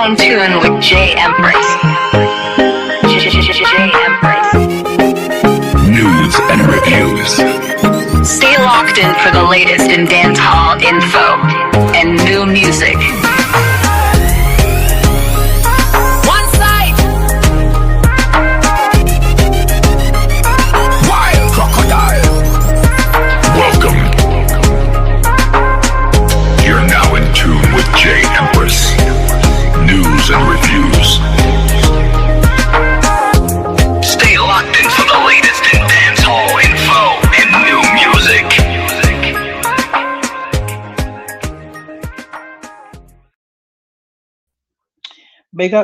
now in tune with Jaempress. Jaempress. News and reviews. Stay locked in for the latest in dancehall info and new music. One side. Wild crocodile. Welcome. You're now in tune with Jaempress. News and reviews. Stay locked in for the latest in dancehall info and new music. Big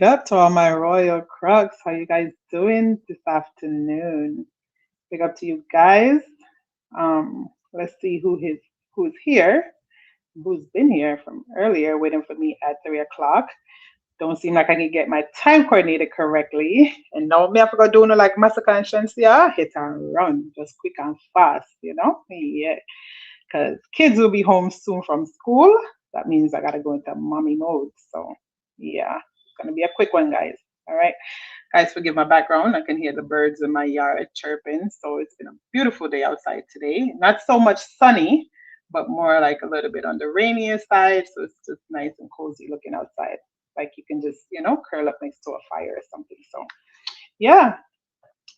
up to all my royal crocs. How you guys doing this afternoon? Big up to you guys. Let's see who's here, who's been here from earlier, waiting for me at 3 o'clock. Don't seem like I can get my time coordinated correctly. And now me have to go do no like Massacre and Proteje, hit and run, just quick and fast, you know? Yeah. Because kids will be home soon from school. That means I gotta go into mommy mode. So yeah, it's gonna be a quick one, guys. All right. Guys, forgive my background. I can hear the birds in my yard chirping. So it's been a beautiful day outside today. Not so much sunny, but more like a little bit on the rainier side. So it's just nice and cozy looking outside. Like you can just, curl up next to a fire or something. So yeah.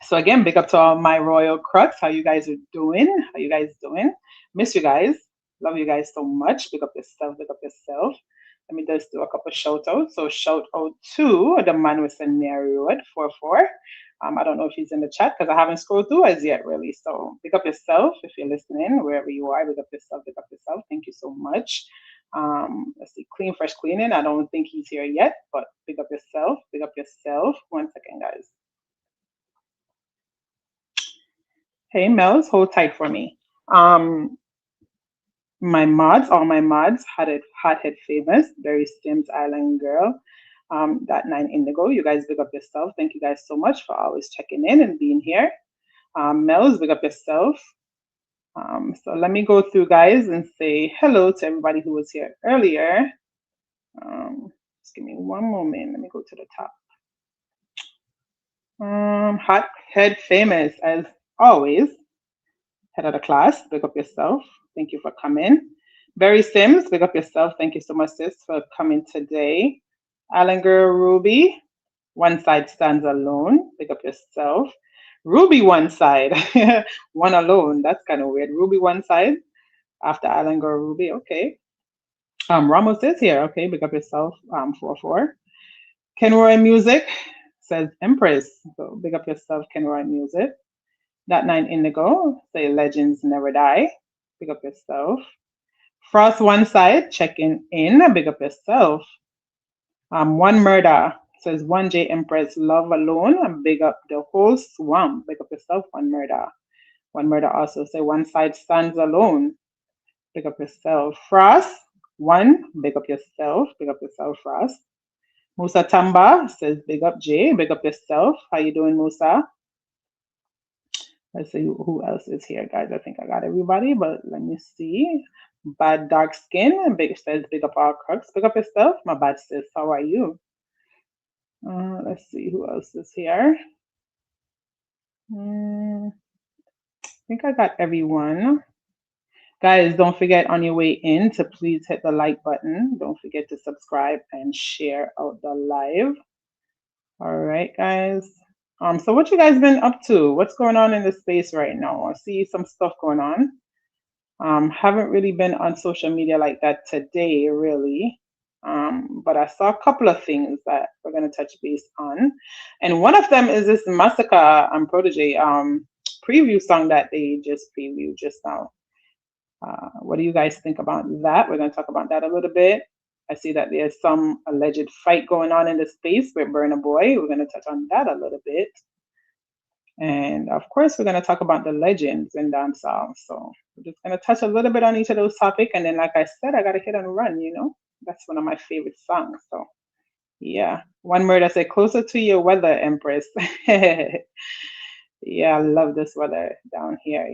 So again, big up to all my royal crux. How you guys are doing? How you guys doing? Miss you guys. Love you guys so much. Big up yourself. Big up yourself. Let me just do a couple shout outs. So shout out to the man with scenario at 44. I don't know if he's in the chat because I haven't scrolled through as yet really. So big up yourself if you're listening, wherever you are. Big up yourself. Big up yourself. Thank you so much. Let's see, Clean Fresh Cleaning. I don't think he's here yet, but big up yourself. Big up yourself. 1 second, guys. Hey, Mels, hold tight for me. All my mods, Hothead Famous, Very Sims Island Girl, that 9 Indigo. You guys big up yourself. Thank you guys so much for always checking in and being here. Mels, big up yourself. So let me go through, guys, and say hello to everybody who was here earlier. Just give me one moment. Let me go to the top. Hothead Famous, as always, head of the class. Big up yourself. Thank you for coming. Berry Sims, big up yourself. Thank you so much, sis, for coming today. Island Girl Ruby, One Side Stands Alone. Big up yourself. Ruby One Side, one alone. That's kind of weird. Ruby One Side after Island Girl Ruby. Okay. Ramos is here. Okay, big up yourself. 44. Kenroy Music says Empress. So big up yourself, Kenroy Music. That 9 Indigo, say Legends Never Die. Big up yourself. Frost One Side, checking in. Big up yourself. One Murder says One Jaempress, Love Alone. And big up the whole swamp. Big up yourself, One Murder. One Murder also say One Side Stands Alone. Big up yourself. Frost One, big up yourself. Big up yourself, Frost. Musa Tamba says big up Jay. Big up yourself. How you doing, Musa? Let's see who else is here, guys. I think I got everybody, but let me see. Bad Dark Skin says big up our crux. Big up yourself, my bad sis. How are you? Let's see who else is here. I think I got everyone. Guys, don't forget on your way in to please hit the like button. Don't forget to subscribe and share out the live. All right, guys. So what you guys been up to? What's going on in the space right now? I see some stuff going on. Haven't really been on social media like that today, really. But I saw a couple of things that we're gonna touch base on. And one of them is this Massacre and Proteje preview song that they just previewed just now. What do you guys think about that? We're gonna talk about that a little bit. I see that there's some alleged fight going on in the space with Burna Boy. We're going to touch on that a little bit. And of course, we're going to talk about the legends in dancehall. So we're just going to touch a little bit on each of those topics. And then, like I said, I got to hit and run, That's one of my favorite songs. So, yeah. One Murder said, closer to your weather, Empress. Yeah, I love this weather down here,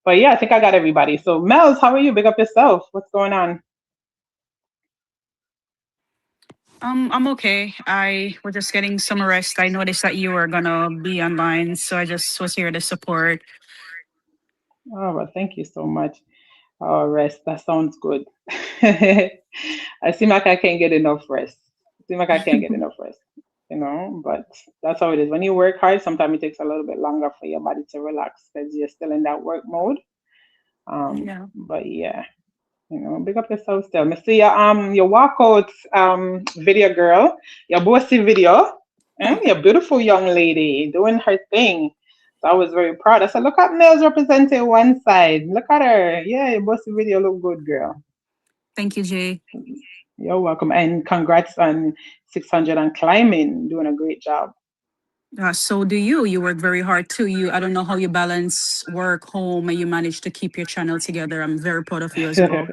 But yeah, I think I got everybody. So, Mels, how are you? Big up yourself. What's going on? I'm okay. I was just getting some rest. I noticed that you were gonna be online, so I just was here to support. Oh, well, thank you so much. Oh, rest. That sounds good. I seem like I can't get enough rest. Seem like I can't get enough rest, but that's how it is. When you work hard, sometimes it takes a little bit longer for your body to relax because you're still in that work mode. Yeah. But yeah, big up yourself still. Me see your walkout video girl, your bossy video. Your beautiful young lady doing her thing. So I was very proud. I said, look at Nels representing one side. Look at her. Yeah, your bossy video look good, girl. Thank you, Jay. You're welcome. And congrats on 600 and climbing. Doing a great job. So do you. You work very hard too. I don't know how you balance work, home, and you manage to keep your channel together. I'm very proud of you as well.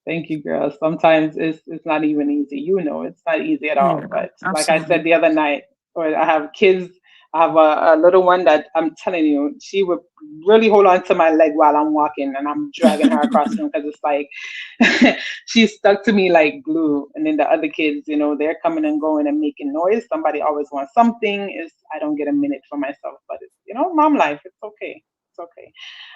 Thank you, girl. Sometimes it's not even easy. It's not easy at all. Yeah, But like I said absolutely. the other night, or I have kids. I have a little one that I'm telling you, she would really hold on to my leg while I'm walking, and I'm dragging her across the room because it's like she's stuck to me like glue. And then the other kids, they're coming and going and making noise. Somebody always wants something. Is I don't get a minute for myself, but it's mom life. It's okay. It's okay.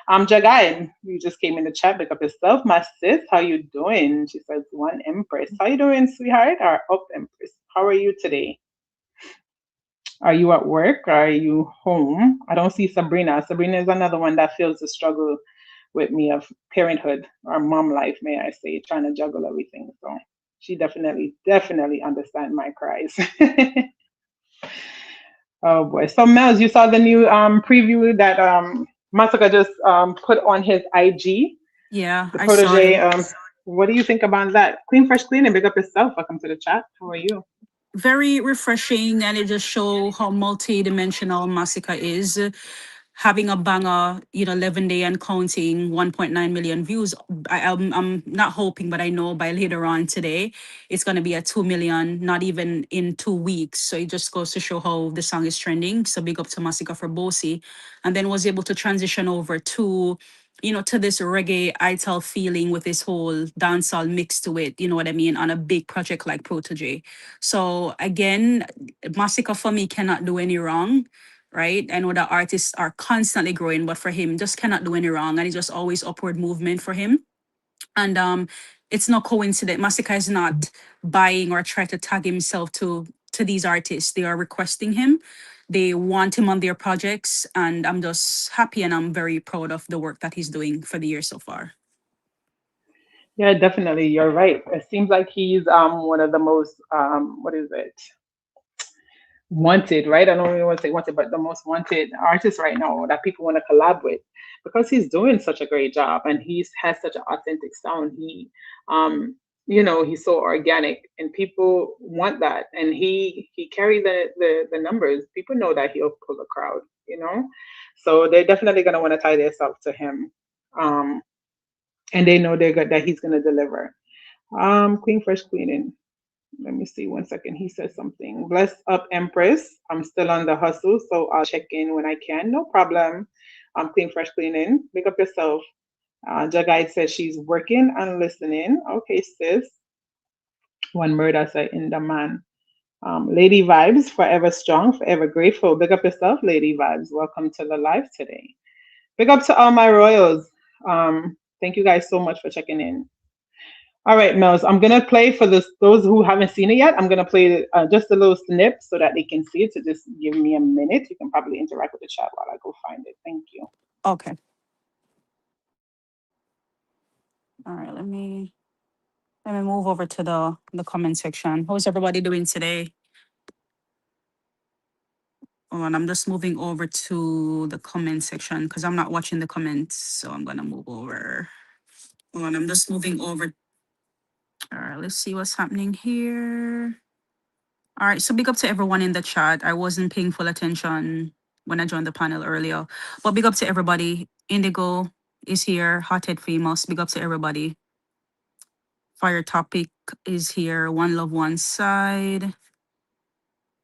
Jagai, you just came in the chat. Pick up yourself, my sis. How you doing? She says, "One Empress. How you doing, sweetheart? Or up Empress? How are you today? Are you at work? Are you home? I don't see Sabrina. Sabrina is another one that feels the struggle with me of parenthood or mom life, may I say, trying to juggle everything. So she definitely understand my cries. Oh boy. So Mels, you saw the new preview that Masicka just put on his IG. Yeah, The I saw protege. it. What do you think about that? Clean, fresh, clean, and big up yourself. Welcome to the chat. How are you? Very refreshing, and it just show how multi-dimensional Massacre is. Having a banger, 11 day and counting 1.9 million views. I'm not hoping, but I know by later on today, it's going to be at 2 million, not even in 2 weeks. So it just goes to show how the song is trending. So big up to Masicka for Bossy. And then was able to transition over to this reggae ital feeling with this whole dancehall mix to it, you know what I mean, on a big project like Protege. So again, Masicka for me cannot do any wrong, right? I know that artists are constantly growing, but for him, just cannot do any wrong. And it's just always upward movement for him. And it's no coincidence. Masika is not buying or trying to tag himself to these artists. They are requesting him. They want him on their projects. And I'm just happy and I'm very proud of the work that he's doing for the year so far. Yeah, definitely. You're right. It seems like he's one of the most what is it? Wanted, right? I don't even want to say wanted, but the most wanted artist right now that people want to collab with because he's doing such a great job and he's has such an authentic sound. Um, he's so organic and people want that. And he carries the numbers. People know that he'll pull a crowd. So they're definitely gonna want to tie themselves to him. Um, and they know that he's gonna deliver. Queen Fresh Queening. Let me see 1 second. He says something. Bless up, Empress. I'm still on the hustle, so I'll check in when I can. No problem. Queen Fresh Cleaning. Pick up yourself. Jagai says she's working and listening. Okay, sis. One murder said in the man. Lady Vibes, forever strong, forever grateful. Big up yourself, Lady Vibes. Welcome to the live today. Big up to all my royals. Thank you guys so much for checking in. All right, Mels, I'm gonna play for those who haven't seen it yet. I'm gonna play just a little snip so that they can see it. So just give me a minute. You can probably interact with the chat while I go find it. Thank you. Okay. All right. Let me move over to the comment section. How's everybody doing today? Oh, and I'm just moving over to the comment section because I'm not watching the comments. So I'm gonna move over. Oh, and I'm just moving over. All right, let's see what's happening here. All right, so big up to everyone in the chat. I wasn't paying full attention when I joined the panel earlier, but big up to everybody. Indigo is here. Hothead Famous. Big up to everybody. Fire Topic is here. One Love One Side.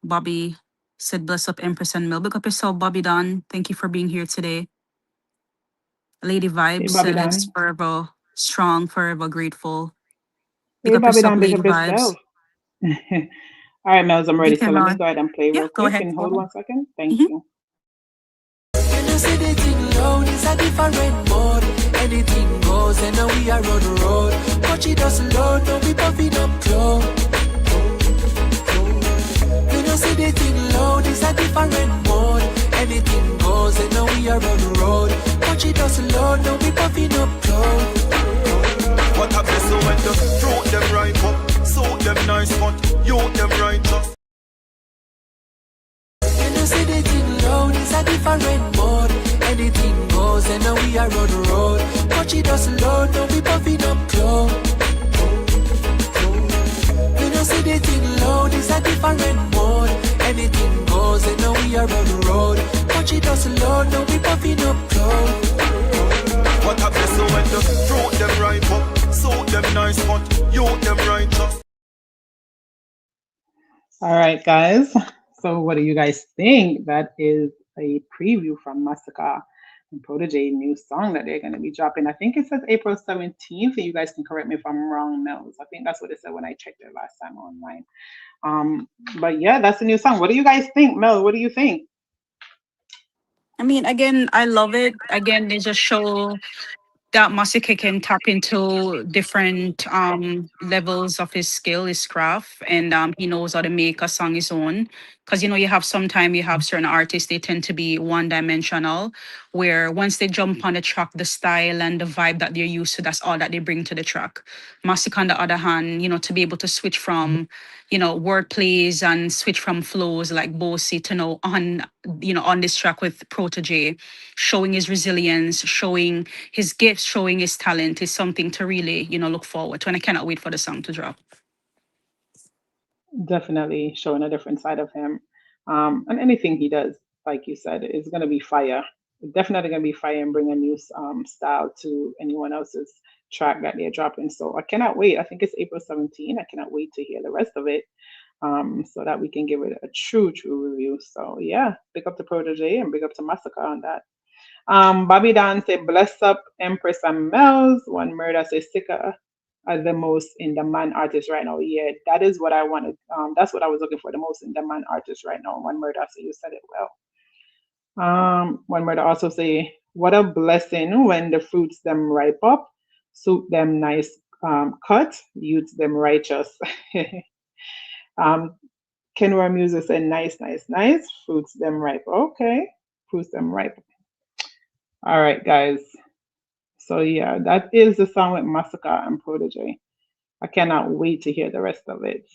Bobby said, bless up Empress and Mill. Big up yourself, Bobby Don. Thank you for being here today. Lady Hey, Vibes Bobby says, Dan. forever strong, forever grateful. Big Hey, up Bobby yourself, Dan, big Lady up yourself. Vibes. All right, Mel's, I'm You ready. So can, let me go ahead and play yeah, real go quick ahead. and Go hold ahead. 1 second. Thank Hmm. you. When you see the thing loud, it's a different mode. Anything goes, and now we are on the road. Watch it us load, now we pumping up close. When you see the thing loud, it's a different mode. Anything goes, and now we are on the road. Watch it us load, now we pumping up close. What a blessing when the fruit them ripe up, suit them nice but you them righteous. When you see the thing loud, it's a different mode. Anything goes, and now we are on the road. Watch it us load, now we pumping up close. When you see the thing loud, it's a different mode. Anything goes, and now we are on the road. Watch it us load, now we pumping up close. What a blessing when the fruit them ripe up, suit them nice but you them righteous. All right, guys. So, what do you guys think? That is a preview from Masicka and Protege new song that they're going to be dropping. I think it says April 17th. You guys can correct me if I'm wrong, Nels. I think that's what it said when I checked it last time online. Um, but yeah, that's a new song. What do you guys think, Mel? What do you think? I mean, again, I love it. Again, they just show that Masicka can tap into different levels of his skill, his craft, and he knows how to make a song his own. Because you have sometime you have certain artists, they tend to be one dimensional, where once they jump on the track, the style and the vibe that they're used to, that's all that they bring to the track. Masicka, on the other hand, to be able to switch from word plays and switch from flows like Bossy to know on this track with Protege, showing his resilience, showing his gifts, showing his talent is something to really, look forward to. And I cannot wait for the song to drop. Definitely showing a different side of him. And anything he does, like you said, is going to be fire. Definitely going to be fire and bring a new style to anyone else's track that they're dropping. So I cannot wait. I think it's April 17th. I cannot wait to hear the rest of it, so that we can give it a true review. So yeah, big up to Protege and big up to Massacre on that. Bobby Dan said, bless up Empress and Mel's. One murder says Sika are the most in demand artist right now. Yeah, that is what I wanted. That's what I was looking for, the most in demand artist right now. One murder, so you said it well. One murder also say, what a blessing when the fruits them ripe up, suit them nice cut, youths them righteous. um, Kenora Music said, nice, fruits them ripe. Okay, fruits them ripe. All right, guys. So yeah, that is the song with Massacre and Protege. I cannot wait to hear the rest of it.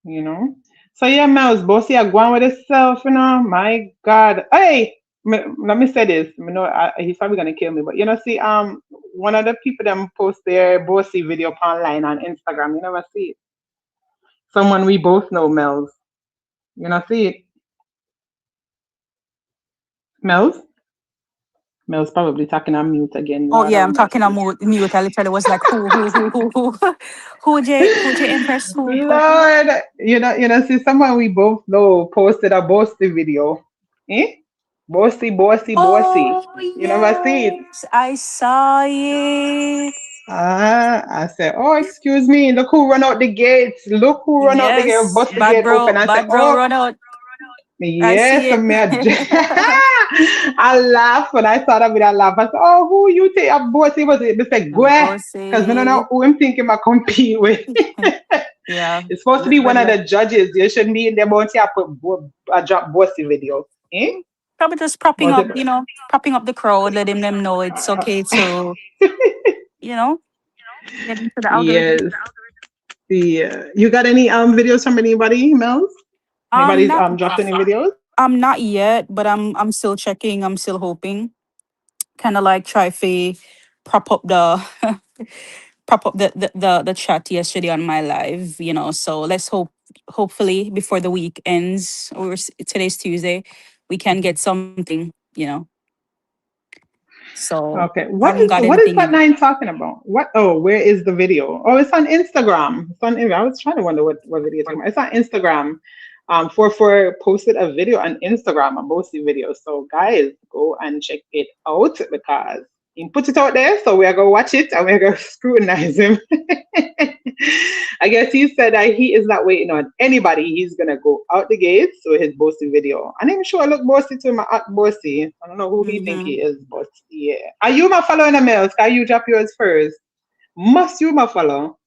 You know. So yeah, Miles, bossy, I go on with itself. My God, hey, let me say this. He's probably gonna kill me, but see, one of the people them post their bossy video online on Instagram. You never see it. Someone we both know, Mel's. You know, see it, Mel's. Mel's probably talking on mute again. Oh Lord yeah, have I'm talking on mercy. mute. I literally was like, who J Empress, who? Lord, see someone we both know posted a bossy video. Eh? Bossy. Oh You never see it. yes, I saw it. I said, oh, excuse me. Look who run out the gates. Look who run out the gate, Yes, bust the gate open. I said, bad bro, oh, run out. I yes. see it. I laughed when I saw that video. I laughed. I said, oh, who you take a bossy? Was it? They said, go. Because I don't know Bossy. who I'm thinking I compete with. Yeah. It's supposed to be one of the judges. You shouldn't be in there about to put a drop bossy video. Eh? Probably just Was it? propping up the crowd, letting them know it's okay to, you know, get into the algorithm. Yes. Yeah. You got any videos from anybody, Mels? Anybody's Not dropped any videos? not yet, but I'm still checking. I'm still hoping. Kind of like try to prop up the prop up the chat yesterday on my live. So let's hopefully before the week ends, or today's Tuesday, we can get something. So Okay. What haven't is got what is anything that in. line talking about? What? Oh, where is the video? Oh, it's on Instagram. I was trying to wonder what video you're talking about. It's on Instagram. For posted a video on Instagram, a bossy video. So guys, go and check it out because He put it out there, so we're gonna watch it and we're gonna scrutinize him. I guess he said that he is not waiting on anybody. He's gonna go out the gates with his bossy video. And I'm sure I look bossy to my bossy. I don't know who he think he is, but yeah. Are you my follow in the mails? Can you drop yours first? Must you my follow?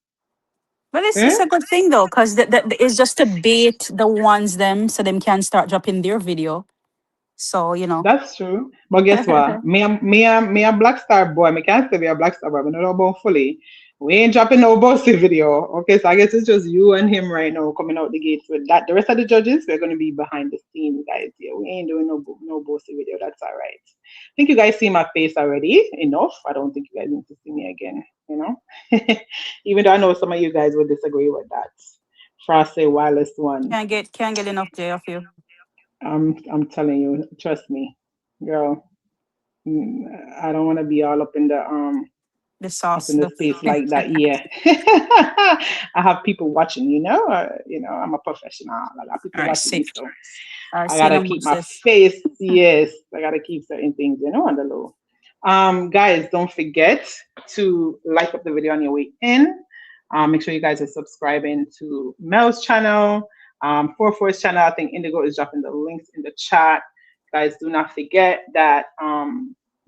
Well, it's, Eh? it's a good thing though, because it's just to bait the ones them so them can start dropping their video. So, That's true. But guess what? Me a Black Star boy. Me can't say me a Black Star boy. Me no know about fully. We ain't dropping no bossy video. Okay, so I guess it's just you and him right now coming out the gates with that. The rest of the judges, we're gonna be behind the scenes, guys. Yeah, we ain't doing no bossy video. That's all right. I think you guys see my face already enough. I don't think you guys need to see me again. Even though I know some of you guys would disagree with that. Frosty Wireless one. can't get enough J of you. I'm telling you, trust me, girl. I don't want to be all up in the The up sauce. in the space like that. Yeah, I have people watching. I'm a professional. I got people All right, watching me, safe. so All right, I say gotta no more, keep my sis. face. Yes, I gotta keep certain things, on the low. Guys, don't forget to like up the video on your way in. Make sure you guys are subscribing to Mel's channel, 44's channel. I think Indigo is dropping the links in the chat. Guys, do not forget that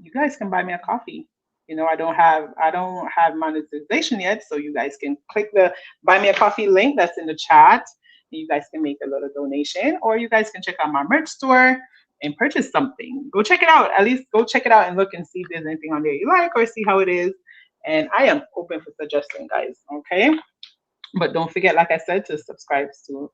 you guys can buy me a coffee. I don't have monetization yet, so you guys can click the buy me a coffee link that's in the chat. You guys can make a little donation, or you guys can check out my merch store and purchase something. Go check it out. At least go check it out and look and see if there's anything on there you like or see how it is. And I am open for suggesting, guys. Okay. But don't forget, like I said, to subscribe to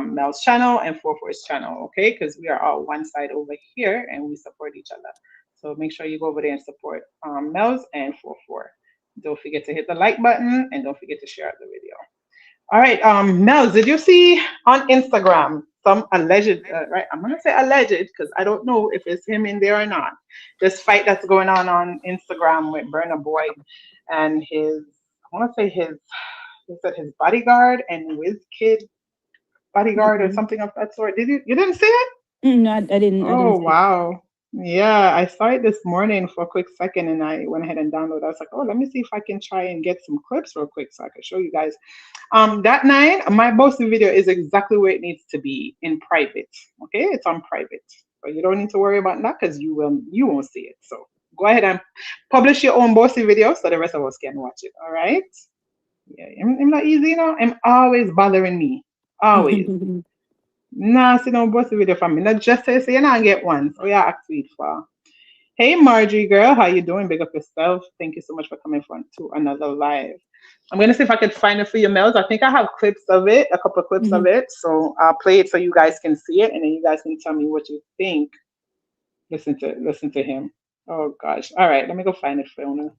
Mel's channel and 44's channel. Okay. Because we are all one side over here and we support each other. So make sure you go over there and support Mel's and 44. Don't forget to hit the like button and don't forget to share out the video. All right, Mel, did you see on Instagram some alleged, right? I'm gonna say alleged because I don't know if it's him in there or not. This fight that's going on Instagram with Burna Boy and his, I want to say he said his bodyguard and Kid bodyguard or something of that sort. You didn't see it? No, I didn't. Oh, wow. Yeah, I saw it this morning for a quick second and I went ahead and downloaded. I was like, oh, let me see if I can try and get some clips real quick so I can show you guys. That night, my boasting video is exactly where it needs to be in private. Okay, it's on private. But you don't need to worry about that because you won't see it. So go ahead and publish your own boasting video so the rest of us can watch it. All right. Yeah, I'm not easy, I'm always bothering me. Always. Nah, see no bossy video from me. Not just say you not get one. So yeah, act sweet for. Hey Marjorie girl, how you doing? Big up yourself. Thank you so much for coming to another live. I'm gonna see if I can find it for your Mel's. I think I have clips of it, a couple of clips of it. So I'll play it so you guys can see it and then you guys can tell me what you think. Listen to him. Oh gosh. All right, let me go find it for you.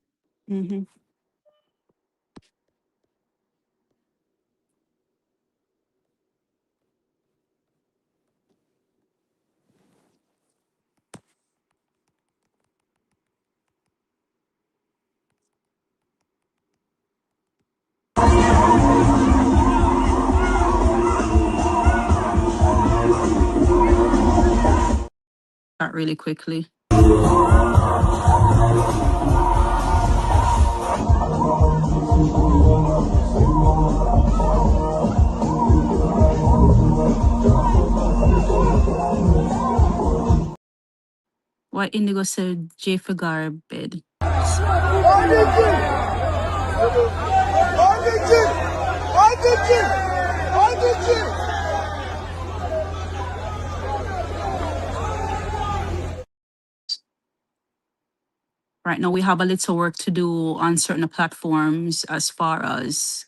Start really quickly. What Indigo said J for garbage. Right now we have a little work to do on certain platforms as far as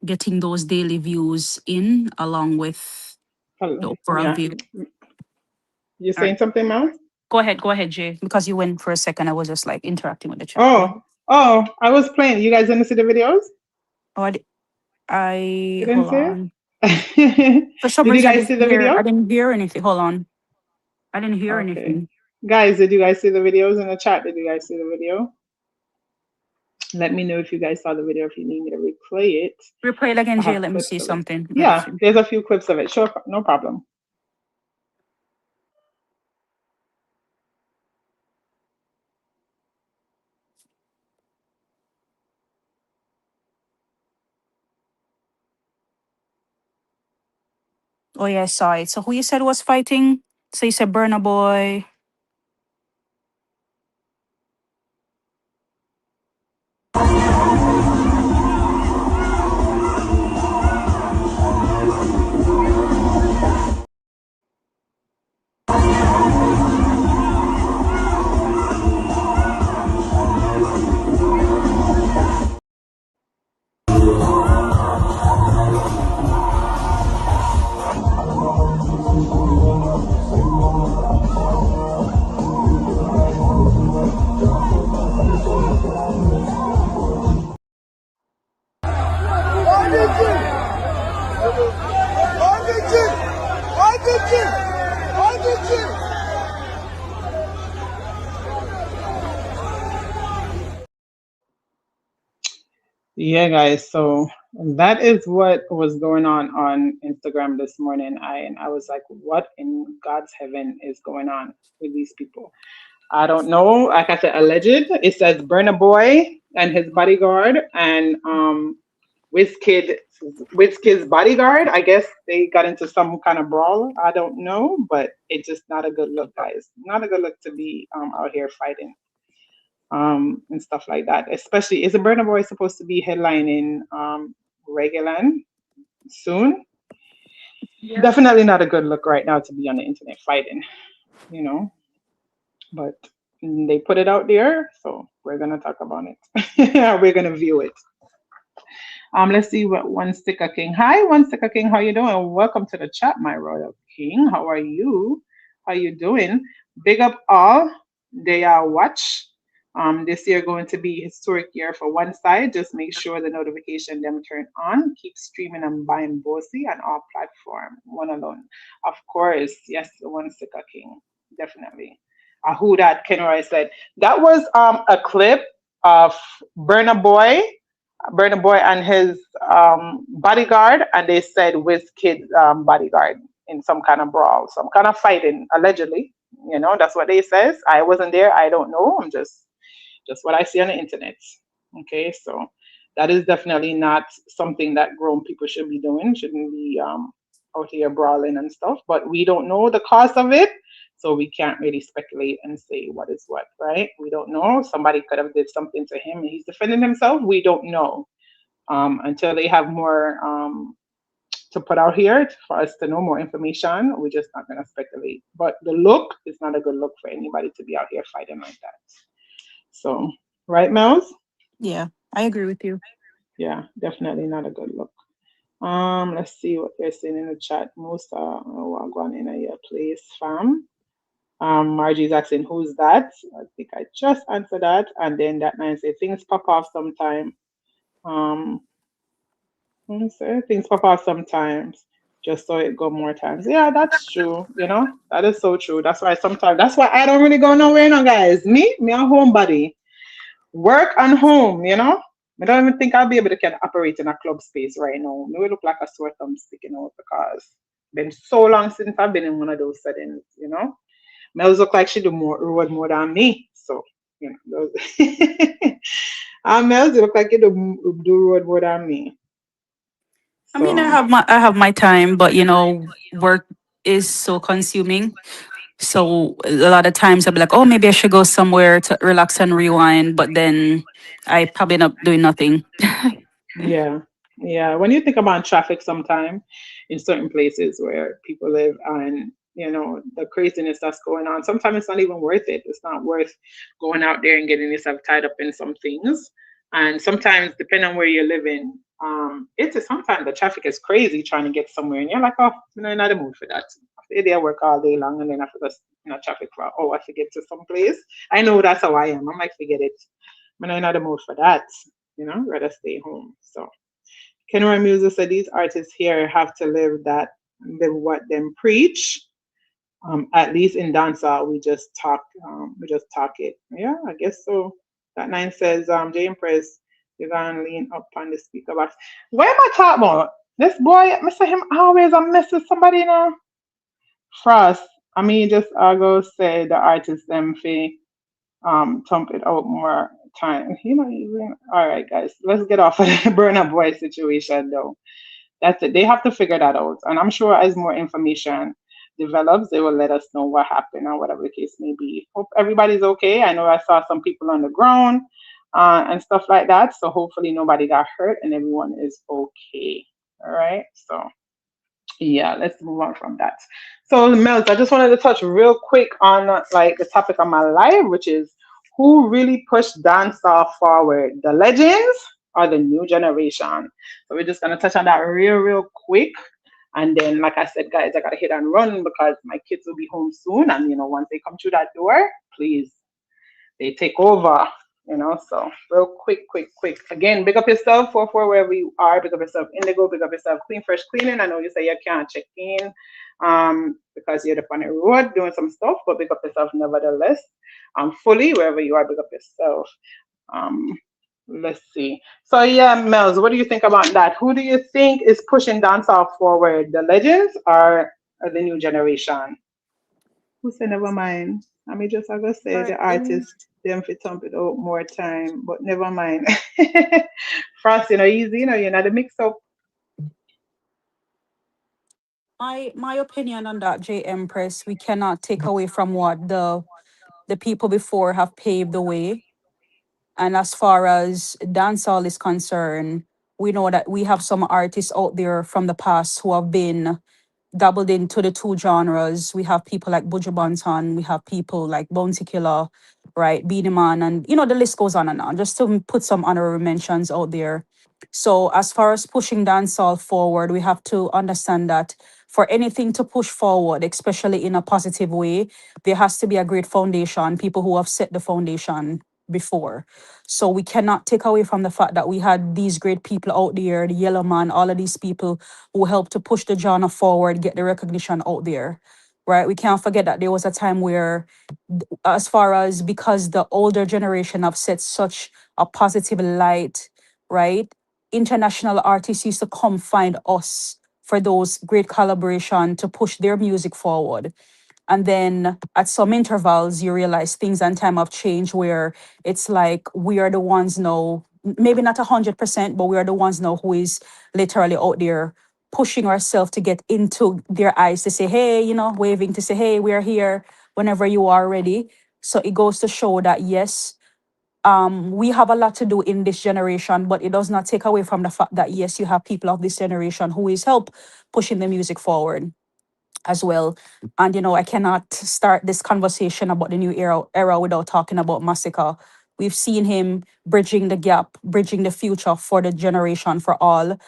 getting those daily views in along with the overall view. You saying something, Mel? Go ahead, Jay. Because you went for a second, I was just like interacting with the chat. Oh, I was playing. You guys didn't see the videos? Oh, You didn't hold see on. it? For some Did you reason, guys see the video? I didn't hear anything. Hold on. I didn't hear Okay. anything. Guys, did you guys see the videos in the chat? Did you guys see the video? Let me know if you guys saw the video, if you need me to replay it. Replay it again, I have Jay. Let me clips see of it. something. Yeah, there's a few clips of it. Sure, no problem. Oh yeah, I saw it. So who you said was fighting? So you said Burna Boy. Yeah, guys. So that is what was going on Instagram this morning. I was like, what in God's heaven is going on with these people? I don't know. Like I said, alleged. It says Burna Boy and his bodyguard and Wizkid Wizkid's bodyguard. I guess they got into some kind of brawl. I don't know, but it's just not a good look, guys. Not a good look to be out here fighting and stuff like that. Especially, is a Burna Boy supposed to be headlining Reggaeland soon? Definitely not a good look right now to be on the internet fighting, you know. But they put it out there, so we're gonna talk about it. We're gonna view it. Let's see what One Sticker King. Hi, One Sticker King. How you doing? Welcome to the chat, my royal king. How are you? How you doing? Big up all. They are watch. This year going to be historic year for one side. Just make sure the notification them turn on. Keep streaming and buying Bossy on all platform. One alone. Of course, yes, the One Sticker King. Definitely. Who that Kenroy said. That was a clip of Burna Boy and his bodyguard, and they said Wizkid's bodyguard in some kind of brawl, some kind of fighting, allegedly. You know, that's what they says. I wasn't there. I don't know. I'm just what I see on the internet. Okay, so that is definitely not something that grown people should be doing. Shouldn't be out here brawling and stuff. But we don't know the cause of it, so we can't really speculate and say what is what, right? We don't know. Somebody could have did something to him and he's defending himself. We don't know until they have more to put out here for us to know more information. We're just not going to speculate. But the look is not a good look for anybody to be out here fighting like that. So, right, Mels? Yeah, I agree with you. Yeah, definitely not a good look. Let's see what they're saying in the chat. Most are going in a your place, fam. Margie's asking who's that. I think I just answered that, and then that man say things pop off sometime. Um, say things pop off sometimes. Just so it go more times. Yeah, that's true. You know, that is so true. That's why sometimes that's why I don't really go nowhere now, guys. Me a homebody. Work and home, you know? I don't even think I'll be able to kind of operate in a club space right now. Me will look like a sore thumb sticking out because been so long since I've been in one of those settings, you know? Mels look like she do more road more than me. So, you know, those Mels, you look like you do road more than me. I mean, So I have my time, but work is so consuming. So a lot of times I'll be like, oh, maybe I should go somewhere to relax and rewind, but then I probably end up doing nothing. yeah, yeah. When you think about traffic, sometime in certain places where people live, and you know the craziness that's going on, sometimes it's not even worth it. It's not worth going out there and getting yourself tied up in some things. And sometimes, depending on where you're living, it's sometimes the traffic is crazy trying to get somewhere, and you're like, oh, you know, not in the mood for that. After a day I work all day long, and then after the traffic for I to get to some place. I know that's how I am. I'm like, forget it. I'm not in the mood for that. You know, rather stay home. So Kenora Musa said these artists here have to live what them preach. At least in dancehall, we just talk it. Yeah, I guess so. That nine says, Jaempress, you're gonna lean up on the speaker box. What am I talking about? This boy, Mr. Him always a mess with somebody now. Frost. I mean just go say the artist them fee thump it out more time. You know, even all right, guys. Let's get off of the burner boy situation though. That's it. They have to figure that out. And I'm sure as more information develops, they will let us know what happened or whatever the case may be. Hope everybody's okay. I know I saw some people on the ground and stuff like that. So hopefully nobody got hurt and everyone is okay. All right. So yeah, let's move on from that. So Mels, I just wanted to touch real quick on like the topic of my life, which is who really pushed dancehall forward, the legends or the new generation. So we're just gonna touch on that real quick. And then, like I said, guys, I gotta hit and run because my kids will be home soon. And once they come through that door, please, they take over. So real quick. Again, big up yourself for wherever you are. Big up yourself, Indigo. Big up yourself, Clean Fresh Cleaning. I know you say you can't check in because you're up on the road doing some stuff, but big up yourself nevertheless. Fully wherever you are, big up yourself. Um, let's see. So yeah, Mels, what do you think about that? Who do you think is pushing dancehall forward, the legends or the new generation? Who say never mind? I mean, just I go say Right. the artist them fit thump it out more time, but never mind. Frost, easy, you're not a mix up. My opinion on that, J Empress, we cannot take away from what the people before have paved the way. And as far as dancehall is concerned, we know that we have some artists out there from the past who have been dabbled into the two genres. We have people like Buju Banton, we have people like Bounty Killer, right, Beanie Man, and the list goes on and on. Just to put some honorary mentions out there. So as far as pushing dancehall forward, we have to understand that for anything to push forward, especially in a positive way, there has to be a great foundation, people who have set the foundation before. So we cannot take away from the fact that we had these great people out there, the Yellow Man, all of these people who helped to push the genre forward, get the recognition out there. Right. We can't forget that there was a time where, as far as because the older generation have set such a positive light, right? International artists used to come find us for those great collaboration to push their music forward. And then at some intervals, you realize things and time have changed where it's like we are the ones now, maybe not 100%, but we are the ones now who is literally out there pushing ourselves to get into their eyes to say, hey, waving to say, hey, we are here whenever you are ready. So it goes to show that, yes, we have a lot to do in this generation, but it does not take away from the fact that, yes, you have people of this generation who is help pushing the music forward as well. And I cannot start this conversation about the new era without talking about Masicka. We've seen him bridging the gap, bridging the future for the generation for all.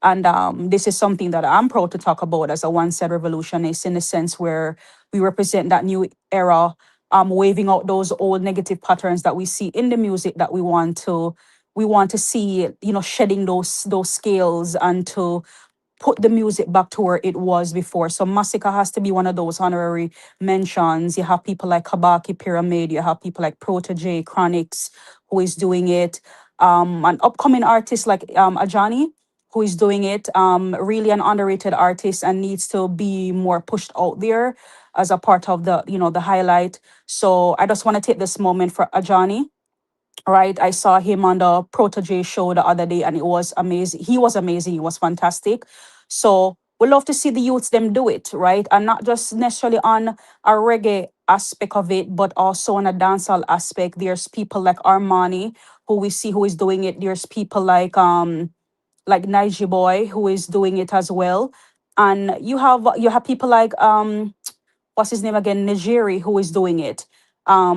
And this is something that I'm proud to talk about as a one-set revolutionist in the sense where we represent that new era, waving out those old negative patterns that we see in the music that we want to see, shedding those scales and to put the music back to where it was before. So Masicka has to be one of those honorary mentions. You have people like Kabaki Pyramid, you have people like Proteje, Chronix, who is doing it. An upcoming artist like Ajani, who is doing it. Really an underrated artist and needs to be more pushed out there as a part of the highlight. So I just want to take this moment for Ajani, right? I saw him on the Protege show the other day and it was amazing. He was amazing. He was fantastic. So we love to see the youths them do it, right? And not just necessarily on a reggae aspect of it, but also on a dancehall aspect. There's people like Armani who we see who is doing it. There's people like Nige Boy who is doing it as well. And you have people like what's his name again, Nigeri, who is doing it.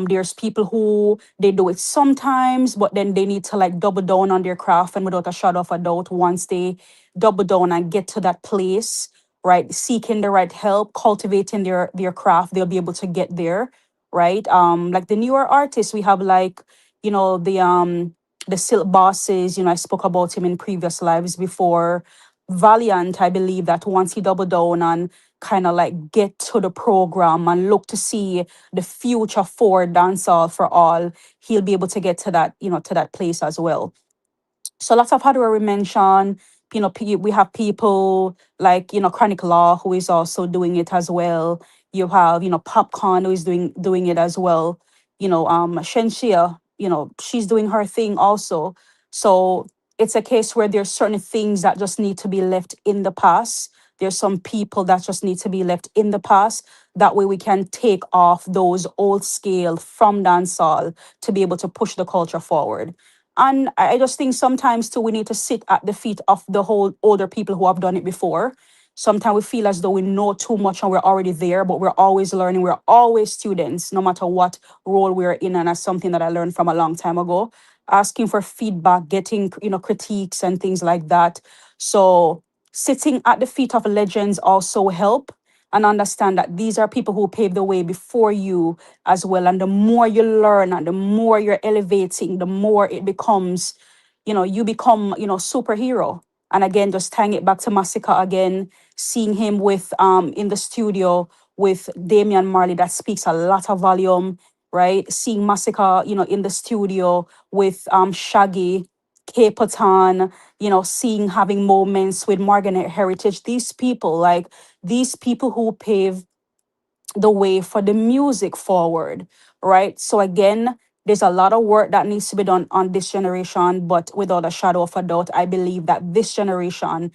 There's people who they do it sometimes, but then they need to like double down on their craft, and without a shadow of a doubt, once they double down and get to that place, right, seeking the right help, cultivating their craft, they'll be able to get there, right? Like the newer artists, we have like the Silk Bosses. I spoke about him in previous lives before. Valiant, I believe that once he doubled down and kind of like get to the program and look to see the future for dancehall for all, he'll be able to get to that place as well. So lots of hardware we mentioned. We have people like Chronic Law who is also doing it as well. You have Popcorn who is doing it as well. Shensia, she's doing her thing also. So it's a case where there's certain things that just need to be left in the past. There's some people that just need to be left in the past. That way we can take off those old scale from dancehall to be able to push the culture forward. And I just think sometimes too we need to sit at the feet of the whole older people who have done it before. Sometimes we feel as though we know too much and we're already there, but we're always learning. We're always students, no matter what role we're in. And that's something that I learned from a long time ago. Asking for feedback, getting, critiques and things like that. So sitting at the feet of legends also help, and understand that these are people who paved the way before you as well. And the more you learn and the more you're elevating, the more it becomes, you become, superhero. And again, just tying it back to Masicka again, seeing him with in the studio with Damian Marley, that speaks a lot of volume, right? Seeing Masicka, in the studio with Shaggy, K Patan, seeing having moments with Morgan Heritage, these people who pave the way for the music forward, right? So again, there's a lot of work that needs to be done on this generation, but without a shadow of a doubt, I believe that this generation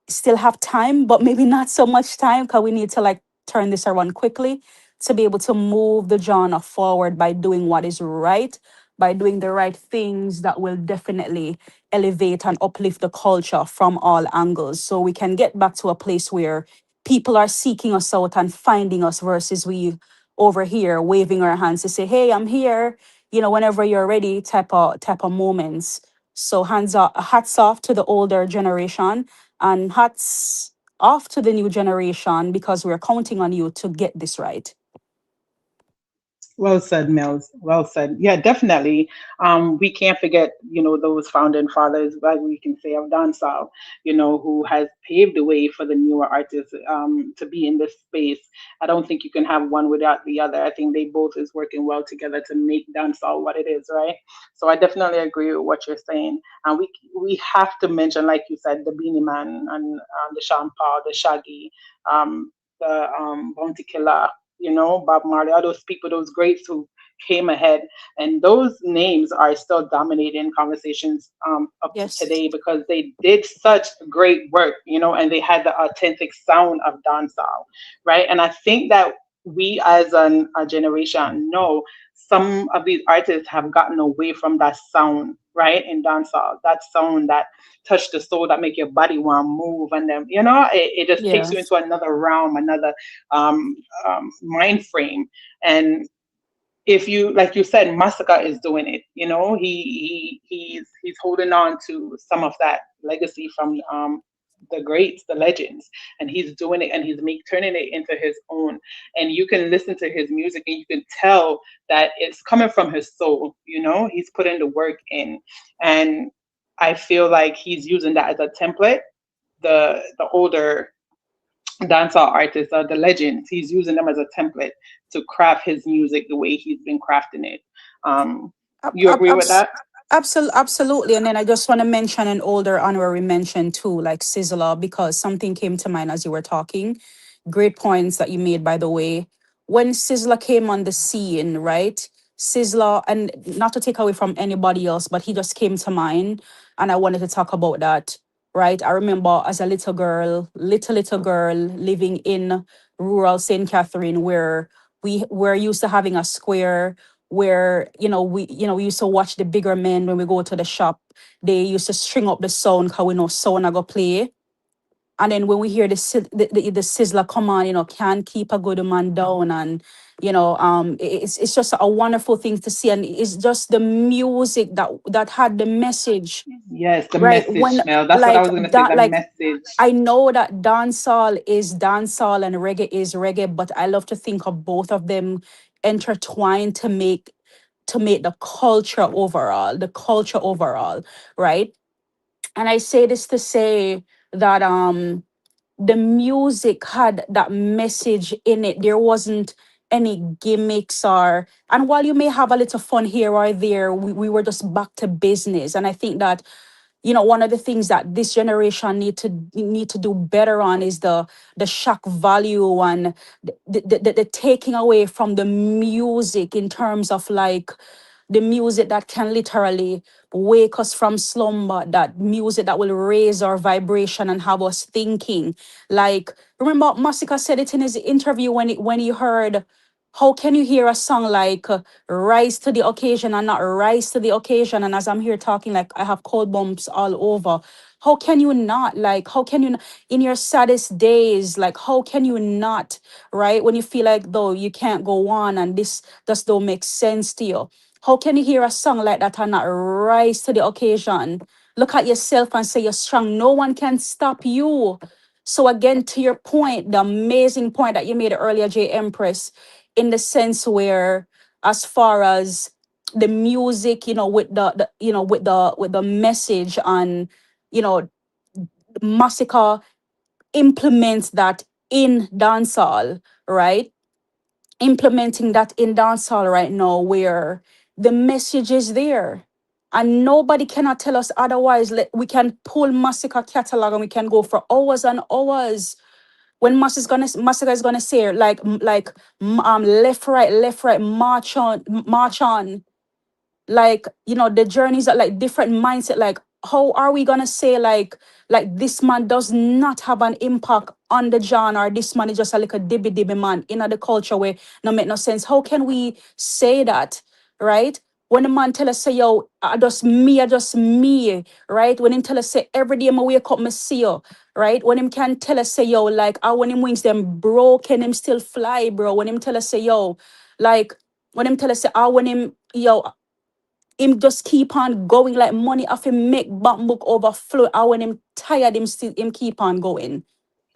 still have time, but maybe not so much time because we need to like turn this around quickly to be able to move the genre forward by doing what is right, by doing the right things that will definitely elevate and uplift the culture from all angles. So we can get back to a place where people are seeking us out and finding us versus we over here waving our hands to say, hey, I'm here, whenever you're ready, type of moments. So hands off, hats off to the older generation and hats off to the new generation because we're counting on you to get this right. Well said, Mills. Well said. Yeah, definitely. We can't forget, those founding fathers, like we can say of dancehall, who has paved the way for the newer artists to be in this space. I don't think you can have one without the other. I think they both is working well together to make dancehall what it is, right? So I definitely agree with what you're saying. And we have to mention, like you said, the Beanie Man and the Sean Paul, the Shaggy, the Bounty Killer, Bob Marley, all those people, those greats who came ahead. And those names are still dominating conversations up to Yes. today because they did such great work, and they had the authentic sound of dancehall, right? And I think that we as a generation know some of these artists have gotten away from that sound, right? In dancehall, that sound that touch the soul, that make your body want to move, and then it just takes Yeah. you into another realm, another um, mind frame. And if you, like you said, Masicka is doing it. He's holding on to some of that legacy from the greats, the legends, and he's doing it, and he's turning it into his own. And you can listen to his music, and you can tell that it's coming from his soul. He's putting the work in, and I feel like he's using that as a template. The older dancehall artists are the legends. He's using them as a template to craft his music the way he's been crafting it. Um, Ab- you ab- agree with abs- that? Absolutely. And then I just want to mention an older honorary mention too, like Sizzler, because something came to mind as you were talking. Great points that you made, by the way. When Sizzler came on the scene, right? Sizzler, and not to take away from anybody else, but he just came to mind. And I wanted to talk about that, right? I remember as a little girl, little girl living in rural St. Catherine, where we were used to having a square where we used to watch the bigger men when we go to the shop. They used to string up the sound because we know sound I go play. And then when we hear the sizzler come on, can't keep a good man down. And it's just a wonderful thing to see. And it's just the music that had the message, Yes, the right? message, When Mel. That's what I like was gonna say. that, The like message. I know that dancehall is dancehall and reggae is reggae, but I love to think of both of them intertwined to make the culture overall, right? And I say this to say that the music had that message in it. There wasn't any gimmicks and while you may have a little fun here or there, we were just back to business. And I think that one of the things that this generation need to do better on is the shock value and the taking away from the music in terms of like the music that can literally wake us from slumber, that music that will raise our vibration and have us thinking. Like, remember Masicka said it in his interview when he heard, how can you hear a song like Rise to the Occasion and not Rise to the Occasion? And as I'm here talking, like I have cold bumps all over. How can you not? Like, how can you, in your saddest days, like, how can you not, right? When you feel like though you can't go on and this just don't make sense to you. How can you hear a song like that and not rise to the occasion? Look at yourself and say you're strong. No one can stop you. So again, to your point, the amazing point that you made earlier, Empress, in the sense where, as far as the music, with the message and Massacre implements that in dancehall, right? Implementing that in dancehall right now, where the message is there. And nobody cannot tell us otherwise. We can pull Massacre catalog and we can go for hours and hours. When Massacre is gonna say left right, march on, like the journeys are like different mindset. Like, how are we gonna say like this man does not have an impact on the genre, or this man is just a little dibby man in the culture where no make no sense? How can we say that, right? When the man tell us say, yo, I just me, right? When him tell us say every day I wake up, I see you, right? When him can tell us say, yo, like when him wings them broken, him still fly, bro. When him tell us say, yo, like when him tell us say, when him just keep on going, like money off him make bank book overflow. And when him tired, him keep on going.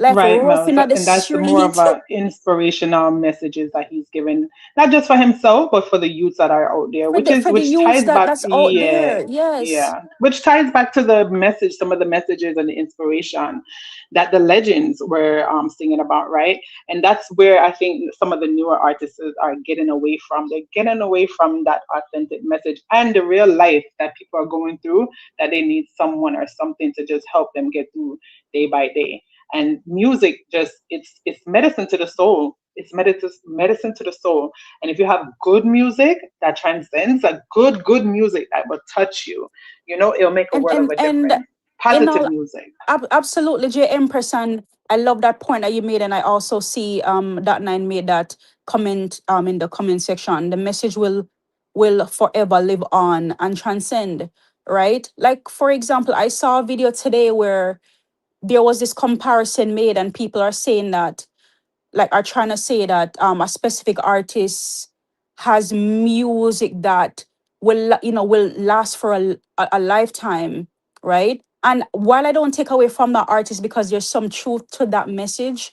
Like Right, Mel. roughing at the And that's the more of street. a inspirational messages that he's given, not just for himself, but for the youths that are out there, For the which youths ties back, that's out yeah, there. Yes. yeah, which ties back to the message, some of the messages and the inspiration that the legends were singing about, right? And that's where I think some of the newer artists are getting away from. They're getting away from that authentic message and the real life that people are going through, that they need someone or something to just help them get through day by day. And music just, it's medicine to the soul. It's medicine to the soul. And if you have good music that transcends, a good music that will touch you, it'll make a And world of and a and difference. in Positive all music. absolutely, Empress, and I love that point that you made, and I also see that Nine made that comment in the comment section. The message will forever live on and transcend, right? Like, for example, I saw a video today where there was this comparison made, and people are saying that, like, are trying to say that a specific artist has music that will last for a lifetime, right? And while I don't take away from that artist, because there's some truth to that message,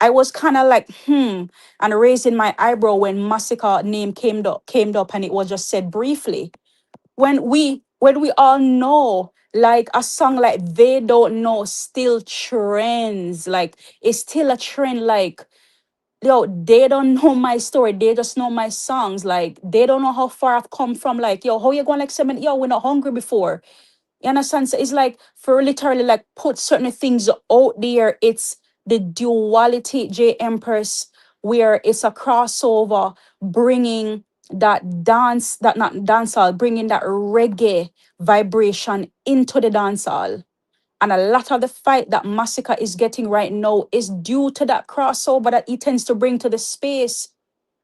I was kind of like and raising my eyebrow when Massacre name came up and it was just said briefly, when we all know, like, a song like They Don't Know still trends, like it's still a trend. Like, yo, they don't know my story, they just know my songs. Like, they don't know how far I've come from. Like, yo, how you going like seven, yo, we're not hungry before, you understand? So it's like, for literally like put certain things out there. It's the duality, Empress, where it's a crossover, bringing that dance, that not dancehall, bringing that reggae vibration into the dancehall. And a lot of the fight that Massacre is getting right now is due to that crossover that he tends to bring to the space.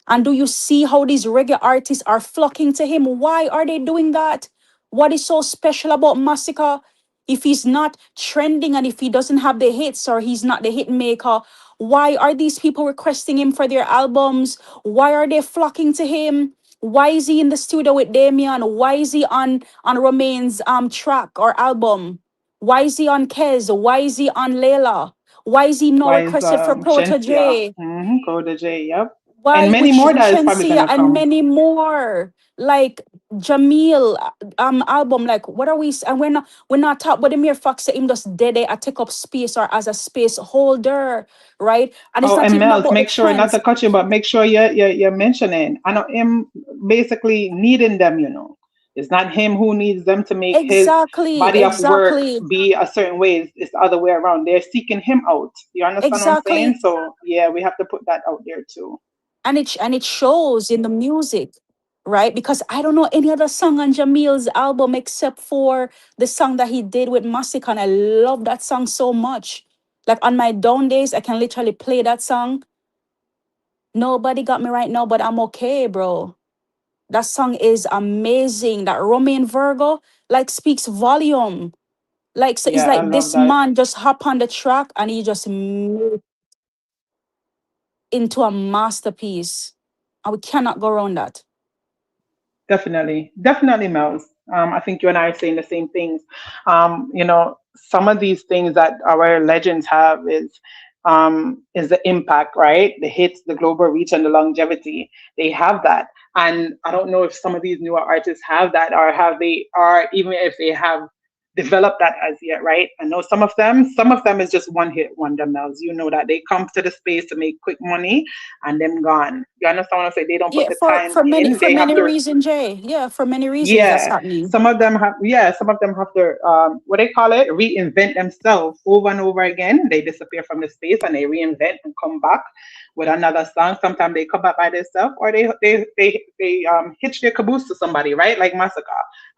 And do you see how these reggae artists are flocking to him? Why are they doing that? What is so special about Massacre? If he's not trending and if he doesn't have the hits or he's not the hit maker, why are these people requesting him for their albums? Why are they flocking to him? Why is he in the studio with Damien? Why is he on Romaine's track or album? Why is he on Kez? Why is he on Layla? Why is he not Why is requested for Shensia? Protege? Go to J, yep. And Why many with more that is probably Shensia gonna and come. many more, like Jamil album, like what are we and we're not talking about the mere fact that him just dead I take up space or as a space holder, right? And it's Oh, not and even Mels, about the make sure not trends. to cut you, but make sure you're mentioning. I know him basically needing them. It's not him who needs them to make his Exactly, body of work exactly, be a certain way. It's the other way around. They're seeking him out. You understand what I'm saying? exactly. So yeah, we have to put that out there too. And it shows in the music, right? Because I don't know any other song on Jamil's album except for the song that he did with Masicka, and I love that song so much. Like on my down days, I can literally play that song. Nobody got me right now, but I'm okay, bro. That song is amazing. That Romain Virgo like speaks volume. Like so it's Yeah, I like love this that. man just hop on the track and he just made into a masterpiece. And we cannot go around that. Definitely, definitely, Mels. I think you and I are saying the same things. Some of these things that our legends have is the impact, right? The hits, the global reach, and the longevity. They have that, and I don't know if some of these newer artists have that, or have they, or even if they have developed that as yet, right? I know some of them is just one hit wonder, Mels. You know that they come to the space to make quick money and them gone. You understand what I say? They don't put Yeah, the for time for many in. for They have many to. reasons, Jay. Yeah, for many reasons that's Yeah, happening. some of them have to what they call it, reinvent themselves over and over again. They disappear from the space and they reinvent and come back with another song. Sometimes they come back by themselves, or they hitch their caboose to somebody, right? Like Massacre,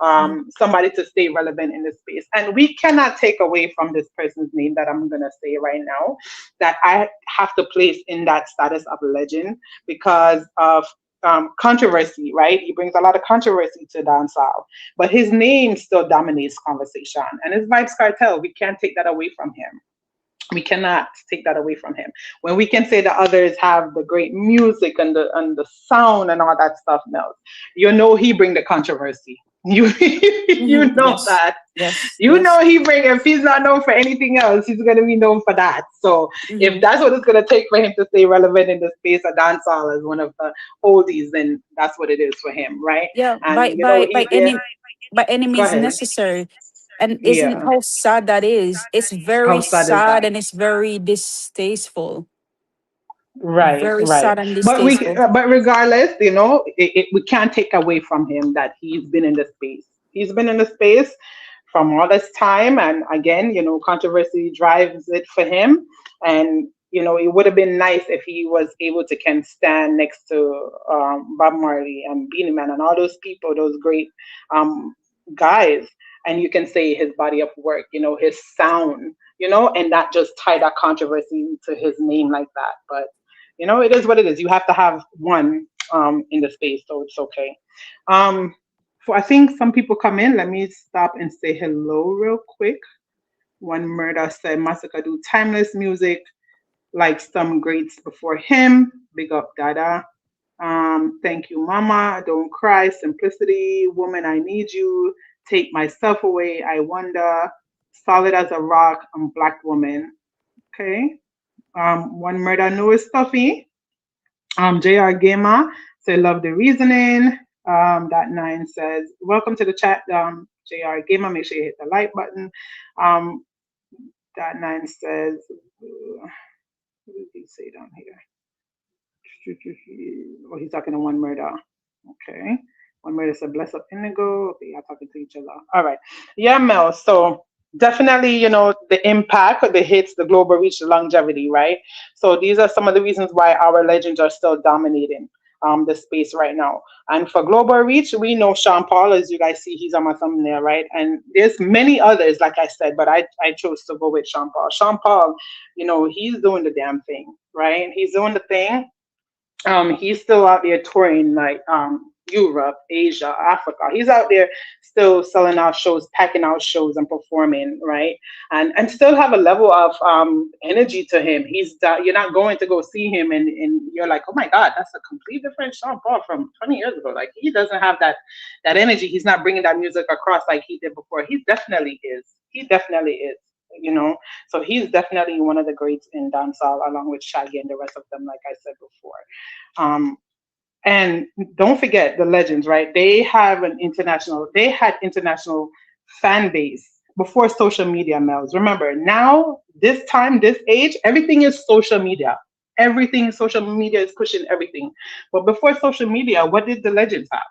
Mm. somebody to stay relevant in the space. And we cannot take away from this person's name that I'm gonna say right now, that I have to place in that status of legend because of controversy, right? He brings a lot of controversy to dancehall, but his name still dominates conversation, and his Vibes Cartel. We can't take that away from him. We cannot take that away from him. When we can say that others have the great music and the sound and all that stuff, Mel, he bring the controversy. You you Mhm. know Yes. that. Yes. You Yes. know he bring, if he's not known for anything else, he's gonna be known for that. So if Hmm. that's what it's gonna take for him to stay relevant in the space of dancehall as one of the oldies, then that's what it is for him, right? Yeah, And by he's there. any Go means ahead. necessary. And isn't Yeah. how sad that is? It's How very sad is sad that? and it's very distasteful. Right, Very right. sad and But distasteful. but regardless, we can't take away from him that he's been in the space. He's been in the space from all this time, and again, controversy drives it for him. And it would have been nice if he was able to can stand next to Bob Marley and Beanie Man and all those people, those great um, guys, and you can say his body of work, his sound, and not just tie that controversy to his name like that. But it is what it is. You have to have one in the space, so it's okay. Um, I think some people come in. Let me stop and say hello real quick. One murder said Masicka do timeless music like some greats before him. Big up, Dada. Thank you, Mama. Don't cry. Simplicity. Woman, I need you. Take myself away. I wonder. Solid as a rock. I'm black woman. Okay. One murder no is stuffy. JR Gamer say love the reasoning. That nine says welcome to the chat. JR Gamer, make sure you hit the like button. Um, that nine says, what did he say down here? Oh, he's talking to one murder. Okay. One murder said bless up indigo. Okay, y'all talking to each other. All right. Yeah, Mel. So definitely, the impact, the hits, the global reach, the longevity, right? So these are some of the reasons why our legends are still dominating the space right now. And for global reach, we know Sean Paul, as you guys see, he's on my thumbnail, right? And there's many others, like I said, but I chose to go with Sean Paul. Sean Paul, he's doing the damn thing, right? He's doing the thing. He's still out there touring like Europe, Asia, Africa. He's out there still selling out shows, packing out shows, and performing, right? And still have a level of energy to him. You're not going to go see him and you're like, oh my God, that's a complete different Sean Paul from 20 years ago. Like he doesn't have that energy. He's not bringing that music across like he did before. He definitely is. He definitely is. You know, so he's definitely one of the greats in dancehall, along with Shaggy and the rest of them, like I said before. Um, and don't forget the legends, right? They had international fan base before social media, Mel's. Remember, now, this time, this age, everything is social media. Everything social media is pushing everything. But before social media, what did the legends have?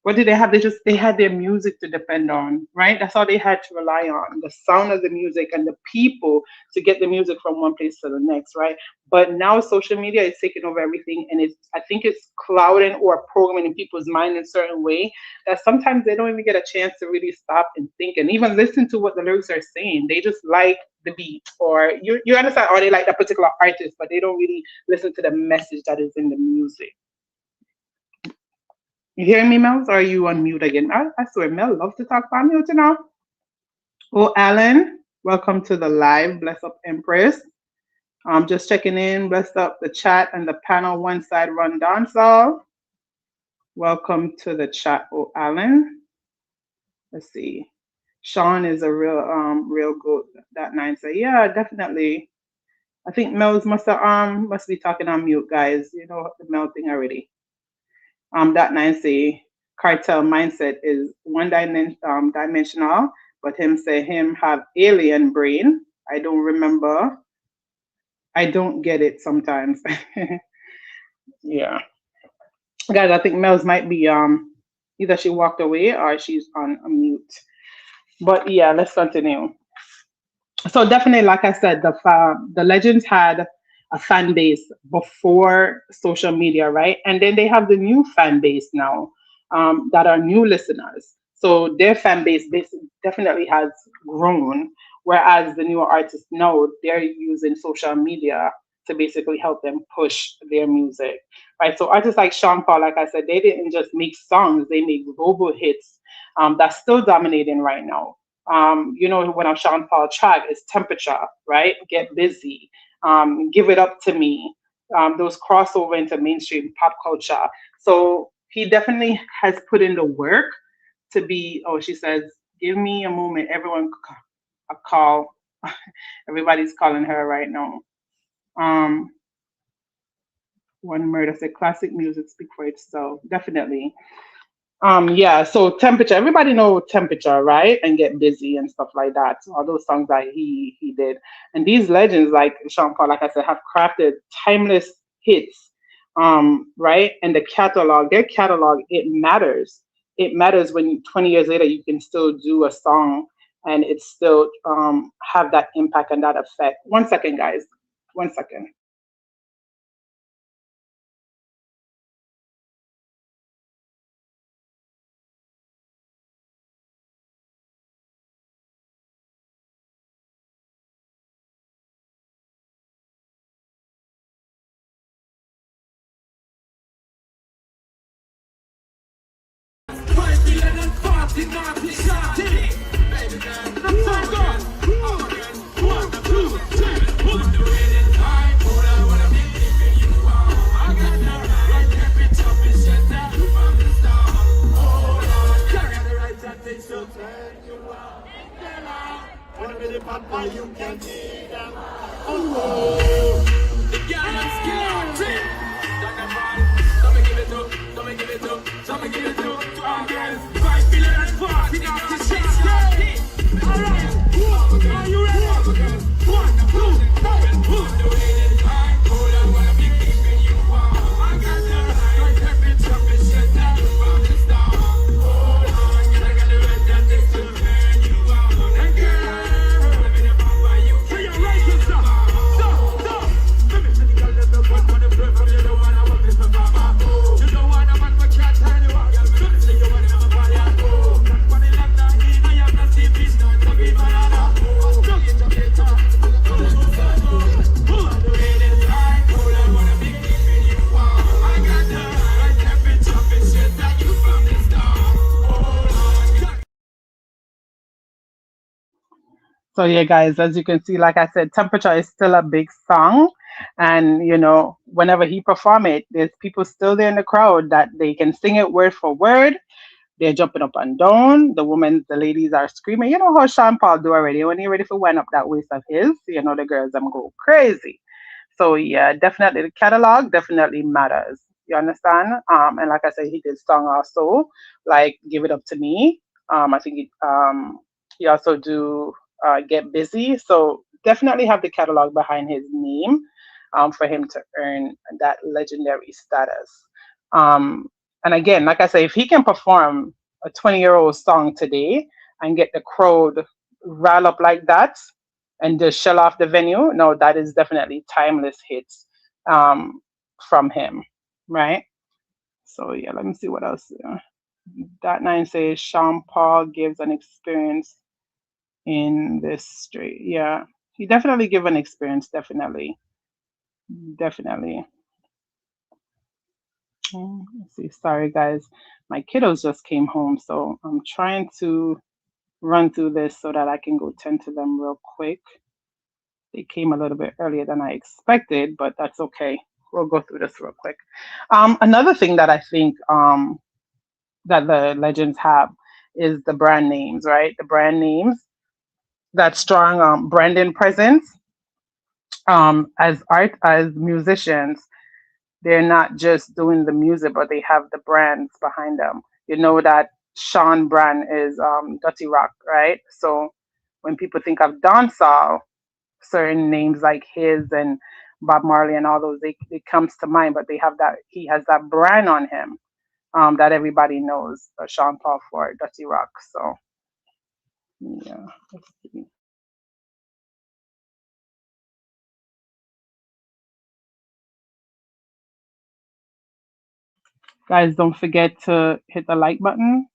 What did they have? They had their music to depend on, right? That's all they had to rely on, the sound of the music and the people to get the music from one place to the next, right? But now social media is taking over everything, and I think it's clouding or programming in people's mind in a certain way that sometimes they don't even get a chance to really stop and think and even listen to what the lyrics are saying. They just like the beat, or you understand, or they like that particular artist, but they don't really listen to the message that is in the music. You hearing me, Mel? Or are you on mute again? I swear, Mel loves to talk about mute now. Oh, Alan, welcome to the live. Bless up, Empress. Just checking in. Bless up the chat and the panel. One side run dancehall. Welcome to the chat, oh, Alan. Let's see. Sean is a real good. That nine say, yeah, definitely. I think Mel's must be talking on mute, guys. You know the Mel thing already. That nine say cartel mindset is dimensional, but him say him have alien brain. I don't remember. I don't get it sometimes. Yeah, guys, I think Mel's might be either she walked away or she's on a mute. But yeah, let's continue. So definitely, like I said, the legends had a fan base before social media, right? And then they have the new fan base now, that are new listeners. So their fan base definitely has grown, whereas the newer artists now they're using social media to basically help them push their music, right? So artists like Sean Paul, like I said, they didn't just make songs; they make global hits, that's still dominating right now. When I'm Sean Paul track is temperature, right? Get busy, give it up to me. Those crossover into mainstream pop culture. So he definitely has put in the work to be. Oh, she says, "Give me a moment." Everyone, a call. Everybody's calling her right now. Um, One murder said, "Classic music speak for itself." Definitely. Yeah, so temperature, everybody know temperature, right? And get busy and stuff like that. So all those songs that he did. And these legends like Sean Paul, like I said, have crafted timeless hits. Right? And their catalog, it matters. It matters when 20 years later you can still do a song and it still have that impact and that effect. One second, guys. One second. So yeah, guys, as you can see, like I said, temperature is still a big song, and whenever he perform it, there's people still there in the crowd that they can sing it word for word. They're jumping up and down. The ladies are screaming. You know how Sean Paul do already. When he ready for wind up that waist of his, the girls them go crazy. So yeah, definitely the catalog definitely matters. You understand? And like I said, he did song also, like "Give It Up to Me." I think he also do "Get Busy." So definitely have the catalog behind his name, for him to earn that legendary status. Um, And again, like I say, if he can perform a 20-year-old song today and get the crowd rile up like that and just shell off the venue, no, that is definitely timeless hits from him, right? So yeah, let me see what else. That nine says Sean Paul gives an experience in this street. Yeah, he definitely give an experience. Definitely, definitely. Let's see. Sorry, guys. My kiddos just came home, so I'm trying to run through this so that I can go tend to them real quick. They came a little bit earlier than I expected, but that's okay. We'll go through this real quick. Another thing that I think that the legends have is the brand names, right? The brand names, that strong branding presence. As musicians, they're not just doing the music, but they have the brands behind them. You know that Sean brand is Dirty Rock, right? So when people think of dancehall, certain names like his and Bob Marley and all those, they comes to mind, but they have that, he has that brand on him that everybody knows, Sean Paul for Dirty Rock. So yeah, let's see. Guys, don't forget to hit the like button.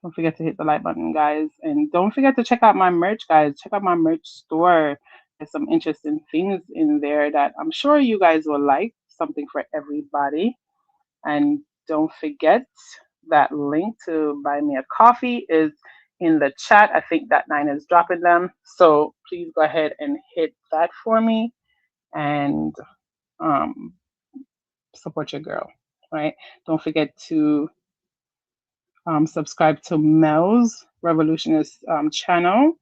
Don't forget to hit the like button, guys. And don't forget to check out my merch, guys. Check out my merch store. There's some interesting things in there that I'm sure you guys will like. Something for everybody. And don't forget that link to buy me a coffee is in the chat. I think that nine is dropping them. So please go ahead and hit that for me and um, support your girl, right? Don't forget to subscribe to Mel's Revolutionist channel.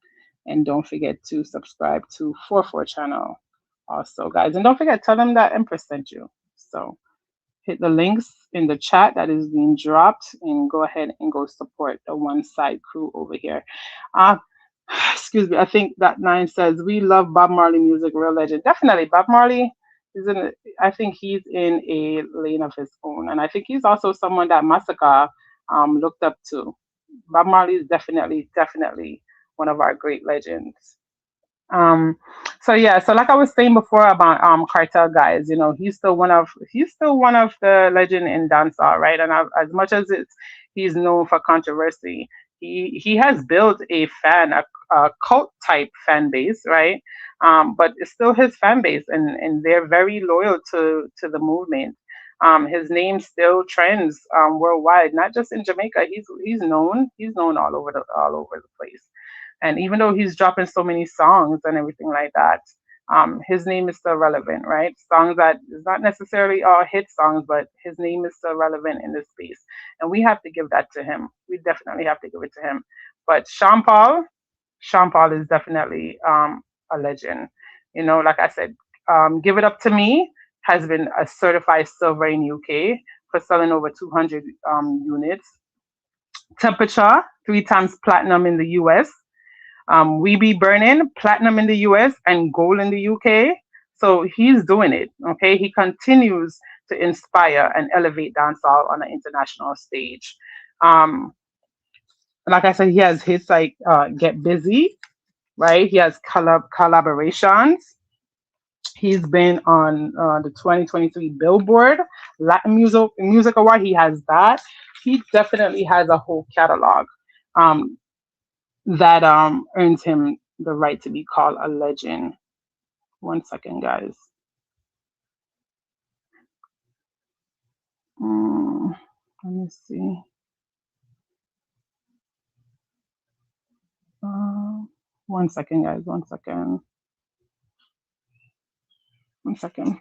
And don't forget to subscribe to 44 channel also, guys. And don't forget, tell them that Empress sent you. So hit the links in the chat that is being dropped and go ahead and go support the One Side crew over here. Uh, excuse me, I think that nine says, we love Bob Marley music, real legend. Definitely, Bob Marley is in, I think he's in a lane of his own. And I think he's also someone that Masicka looked up to. Bob Marley is definitely one of our great legends. Um, so yeah, so like I was saying before about Cartel guys, you know, he's still one of the legend in dancehall, right? And as much as he's known for controversy, he has built a cult type fan base, right? But it's still his fan base, and they're very loyal to the movement. His name still trends worldwide, not just in Jamaica. He's known all over the place. And even though he's dropping so many songs and everything like that, his name is still relevant, right? Songs that is not necessarily all hit songs, but his name is still relevant in this space. And we have to give that to him. We definitely have to give it to him. But Sean Paul is definitely a legend. You know, like I said, Give It Up to Me has been a certified silver in UK for selling over 200 units. Temperature, 3 times platinum in the US. We Be Burning, platinum in the US and gold in the UK. So he's doing it. Okay, he continues to inspire and elevate dancehall on an international stage. Um, like I said, he has hits like Get Busy, right? He has collaborations. He's been on the 2023 Billboard Latin Music Award. He has that. He definitely has a whole catalog. Um, that earns him the right to be called a legend. One second, guys. Let me see. One second, guys. One second. One second.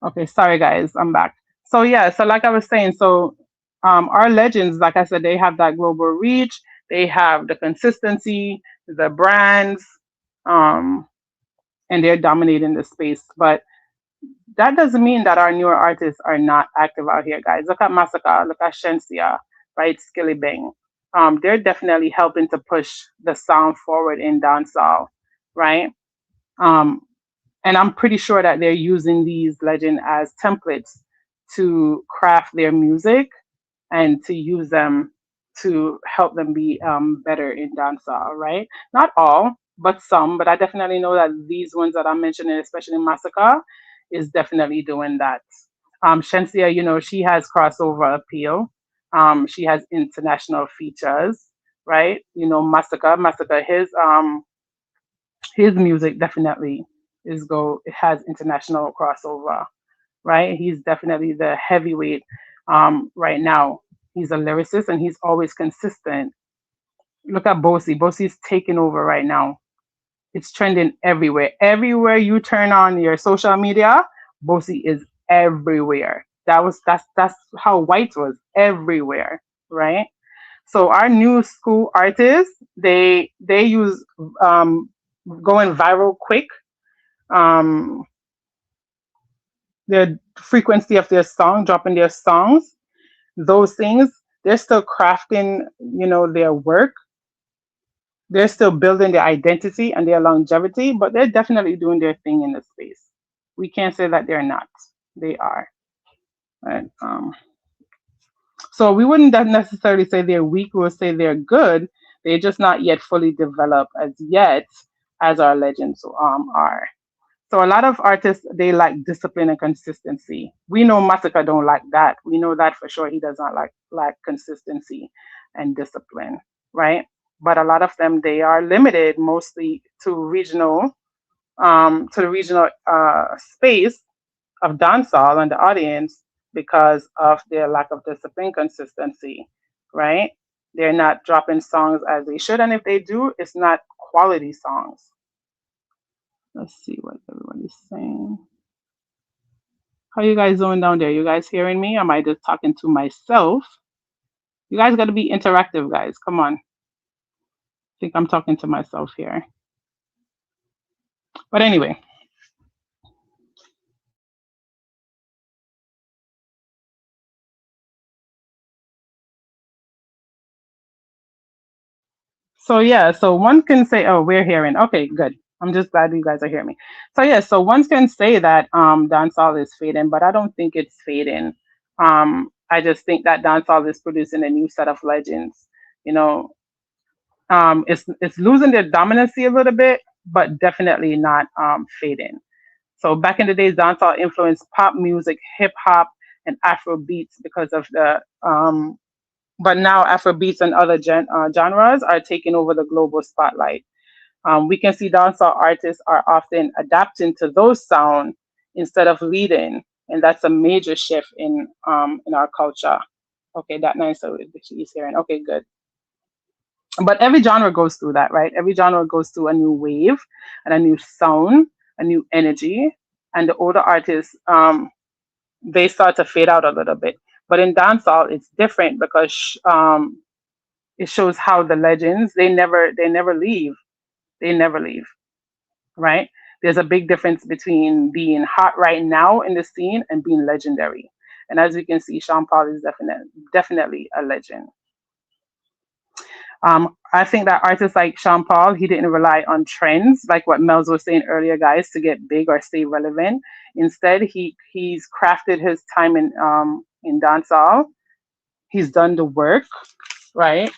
Okay, sorry, guys. I'm back. So yeah, so like I was saying, so our legends, like I said, they have that global reach. They have the consistency, the brands, um, and they're dominating the space. But that doesn't mean that our newer artists are not active out here, guys. Look at Masicka, look at Shensia, right? Skilly Bang. they're definitely helping to push the sound forward in dancehall, right? Um, and I'm pretty sure that they're using these legends as templates to craft their music and to use them to help them be better in dancehall, right? Not all, but some. But I definitely know that these ones that I'm mentioning, especially Masicka, is definitely doing that. Shensia, she has crossover appeal. She has international features, right? Masicka, his music definitely it has international crossover, right? He's definitely the heavyweight right now. He's a lyricist and he's always consistent. Look at Bosi. Bosi's taking over right now. It's trending everywhere. Everywhere you turn on your social media, Bosi is everywhere. That's how White was everywhere, right? So our new school artists, they use um, going viral quick, um, the frequency of their song, dropping their songs, those things, they're still crafting, their work. They're still building their identity and their longevity, but they're definitely doing their thing in the space. We can't say that they're not. They are. Right? So we wouldn't necessarily say they're weak. We'll say they're good. They're just not yet fully developed as yet, as our legends are. So a lot of artists, they like discipline and consistency. We know Masicka don't like that. We know that for sure. He does not like consistency and discipline, right? But a lot of them, they are limited mostly to the regional space of dancehall and the audience because of their lack of discipline, consistency, right? They're not dropping songs as they should, and if they do, it's not quality songs. Let's see what everybody's saying. How you guys doing down there? You guys hearing me? Am I just talking to myself? You guys got to be interactive, guys. Come on. I think I'm talking to myself here. But anyway. So yeah, so one can say, oh, we're hearing. Okay, good. I'm just glad you guys are hearing me. So yeah, so one can say that dancehall is fading, but I don't think it's fading. I just think that dancehall is producing a new set of legends. You know, it's losing their dominancy a little bit, but definitely not fading. So back in the days, dancehall influenced pop music, hip hop, and Afro beats because of but now Afro beats and other genres are taking over the global spotlight. We can see dancehall artists are often adapting to those sounds instead of leading, and that's a major shift in our culture. Okay, that nice. So she's hearing. Okay, good. But every genre goes through that, right? Every genre goes through a new wave and a new sound, a new energy, and the older artists they start to fade out a little bit. But in dancehall, it's different because it shows how the legends they never leave. They never leave, right? There's a big difference between being hot right now in the scene and being legendary. And as we can see, Sean Paul is definitely a legend. I think that artists like Sean Paul, he didn't rely on trends like what Mel's was saying earlier, guys, to get big or stay relevant. Instead, he's crafted his time in dancehall. He's done the work, right?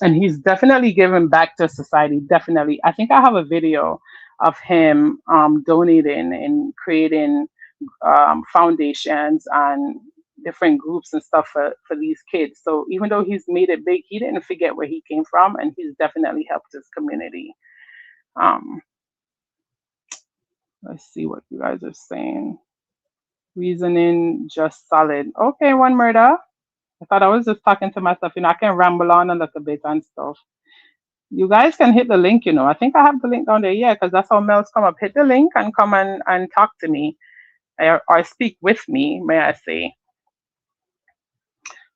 And he's definitely given back to society. Definitely, I think I have a video of him donating and creating foundations and different groups and stuff for these kids. So even though he's made it big, he didn't forget where he came from, and he's definitely helped his community. Um, let's see what you guys are saying. Reasoning just solid. Okay, one murder. I thought I was just talking to myself. I can ramble on a little bit and stuff. You guys can hit the link. I think I have the link down there. Yeah, because that's how mails come up. Hit the link and come and talk to me or speak with me, may I say.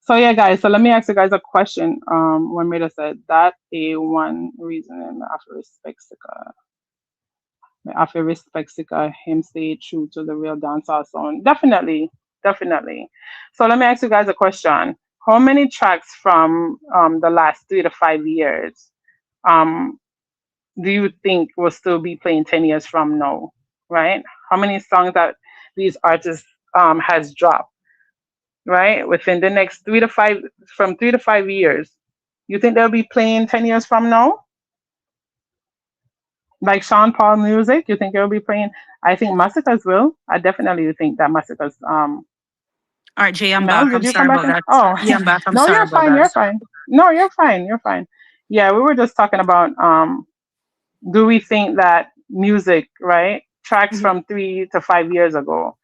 So yeah, guys. So let me ask you guys a question. One Meda said that a one reason after respect Sika, him stay true to the real dancehall sound. Definitely, definitely. So let me ask you guys a question. how many tracks from the last 3 to 5 years um, do you think will still be playing 10 years from now, right? How many songs that these artists has dropped, right? Within the next 3 to 5 years, you think they'll be playing 10 years from now? Like Sean Paul music, you think they'll be playing? I think Massacres will. I definitely think that Massacres. All right, Jay, I'm Mel, back. did I'm you come sorry back about in? that. Oh, Yeah, I'm back. I'm no, sorry you're about fine. that. You're fine. No, you're fine. You're fine. Yeah, we were just talking about do we think that music, right, tracks Mhm. from 3 to 5 years ago,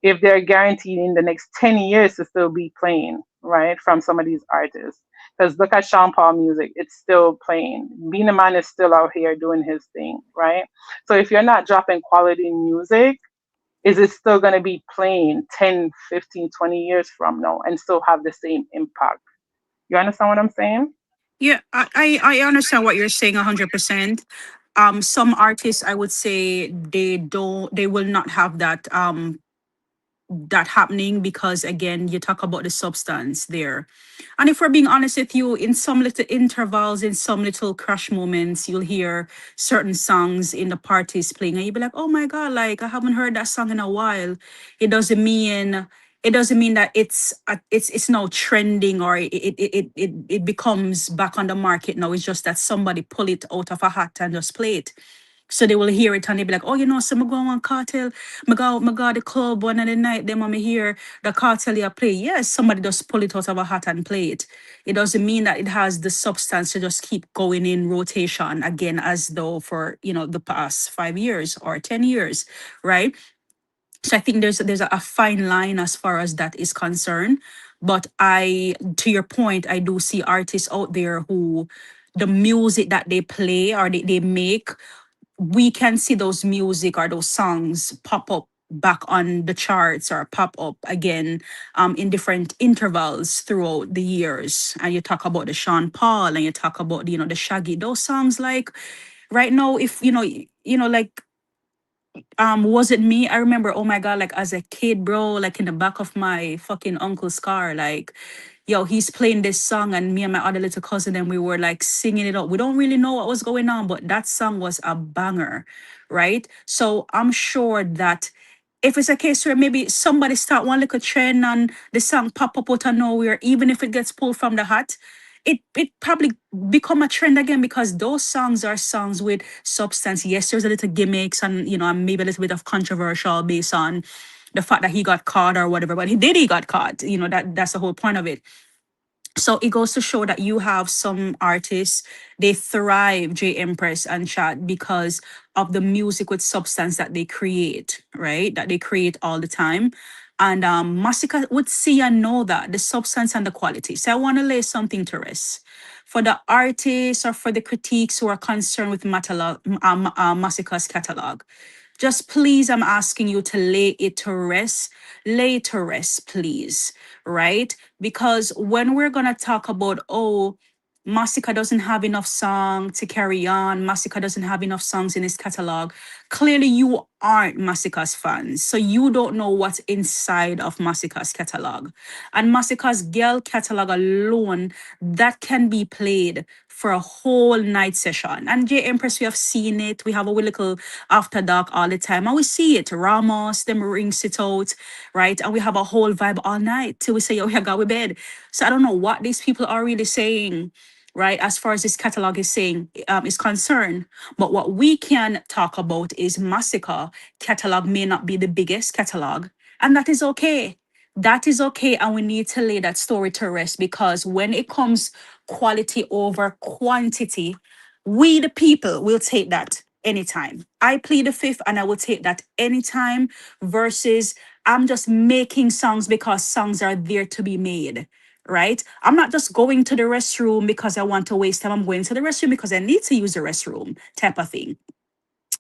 if they're guaranteed in the next 10 years to still be playing, right, from some of these artists? Because look at Sean Paul music, it's still playing. Being a Man is still out here doing his thing, right? So if you're not dropping quality music, is it still going to be playing 10, 15, 20 years from now and still have the same impact? You understand what I'm saying? Yeah, I understand what you're saying 100%. Some artists, I would say they will not have that happening because again you talk about the substance there, and if we're being honest with you, in some little intervals, in some little crash moments, you'll hear certain songs in the parties playing and you'll be like, oh my god, like I haven't heard that song in a while. it doesn't mean it doesn't mean that it's now trending, or it becomes back on the market now. It's just that somebody pull it out of a hat and just play it. So they will hear it and they be like, oh, so I go on cartel, I go the club one of the night, them me hear the cartel you play. Yes, somebody just pull it out of a hat and play it. It doesn't mean that it has the substance to just keep going in rotation again as though for, the past 5 years or 10 years, right? So I think there's a fine line as far as that is concerned. But to your point, I do see artists out there who the music that they play or they make, we can see those music or those songs pop up back on the charts or pop up again in different intervals throughout the years. And you talk about the Sean Paul and you talk about the Shaggy, those songs, like right now, if like was it me? I remember, oh my god, like as a kid, bro, like in the back of my fucking uncle's car, like, yo, he's playing this song and me and my other little cousin and we were like singing it up. We don't really know what was going on, but that song was a banger, right? So I'm sure that if it's a case where maybe somebody start one little trend and the song pop up out of nowhere, even if it gets pulled from the hat, it probably become a trend again because those songs are songs with substance. Yes, there's a little gimmicks and and maybe a little bit of controversial based on the fact that he got caught or whatever, but he got caught. That's the whole point of it. So it goes to show that you have some artists, they thrive, Jaempress and Chat, because of the music with substance that they create, right? That they create all the time. And Masicka would see and know that the substance and the quality. So I want to lay something to rest. For the artists or for the critiques who are concerned with Masicka's catalog, just please, I'm asking you to lay it to rest. Lay it to rest, please, right? Because when we're gonna talk about, oh, Masicka doesn't have enough song to carry on, Masicka doesn't have enough songs in his catalog, clearly you aren't Masicka's fans. So you don't know what's inside of Masicka's catalog. And Masicka's girl catalog alone, that can be played for a whole night session. And J Empress, we have seen it. We have a little after dark all the time. And we see it. Ramos, them rings it out, right? And we have a whole vibe all night till we say, oh, we got we bed. So I don't know what these people are really saying, right? As far as this catalog is saying, is concerned. But what we can talk about is Massacre catalog may not be the biggest catalog, and that is okay. That is okay, and we need to lay that story to rest because when it comes quality over quantity, we the people will take that anytime. I plead the fifth and I will take that anytime versus I'm just making songs because songs are there to be made, right? I'm not just going to the restroom because I want to waste time. I'm going to the restroom because I need to use the restroom type of thing.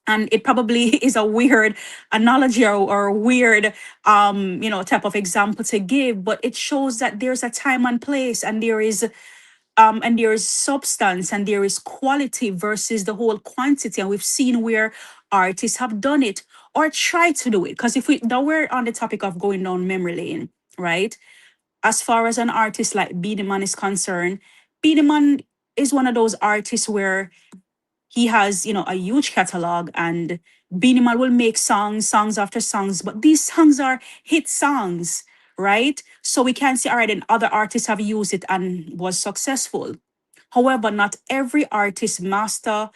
And it probably is a weird analogy or a weird type of example to give, but it shows that there's a time and place and there is substance and there is quality versus the whole quantity. And we've seen where artists have done it or tried to do it. Because if we now we're on the topic of going down memory lane, right? As far as an artist like Beenie Man is concerned, Beenie Man is one of those artists where he has, a huge catalog, and Beenie Man will make songs after songs, but these songs are hit songs, right? So we can say, all right, and other artists have used it and was successful. However, not every artist master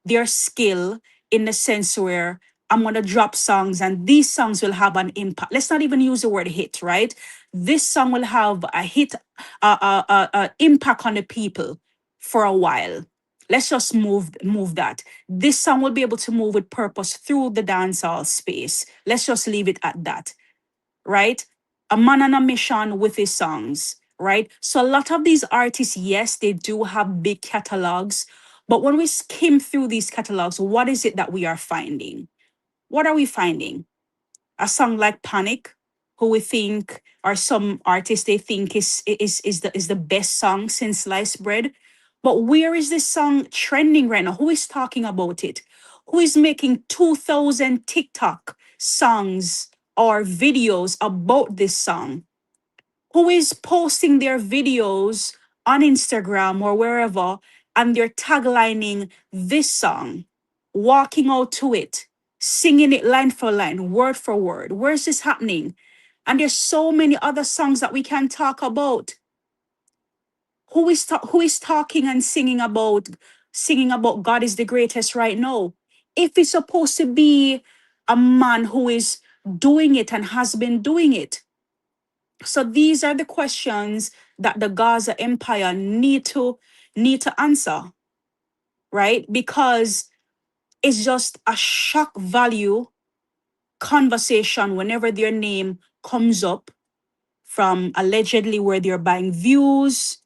their skill in the sense where I'm gonna drop songs and these songs will have an impact. Let's not even use the word hit, right? This song will have a hit, impact on the people for a while. Let's just move that. This song will be able to move with purpose through the dancehall space. Let's just leave it at that, right? A man on a mission with his songs, right? So a lot of these artists, yes, they do have big catalogs, but when we skim through these catalogs, what is it that we are finding? What are we finding? A song like Panic, who we think, or some artists they think is the best song since sliced bread. But where is this song trending right now? Who is talking about it? Who is making 2,000 TikTok songs or videos about this song? Who is posting their videos on Instagram or wherever, and they're taglining this song, walking out to it, singing it line for line, word for word? Where's this happening? And there's so many other songs that we can talk about. Who is talking and singing about God is the greatest right now? If it's supposed to be a man who is doing it and has been doing it. So these are the questions that the Gaza Empire need to answer, right? Because it's just a shock value conversation whenever their name comes up, from allegedly where they're buying views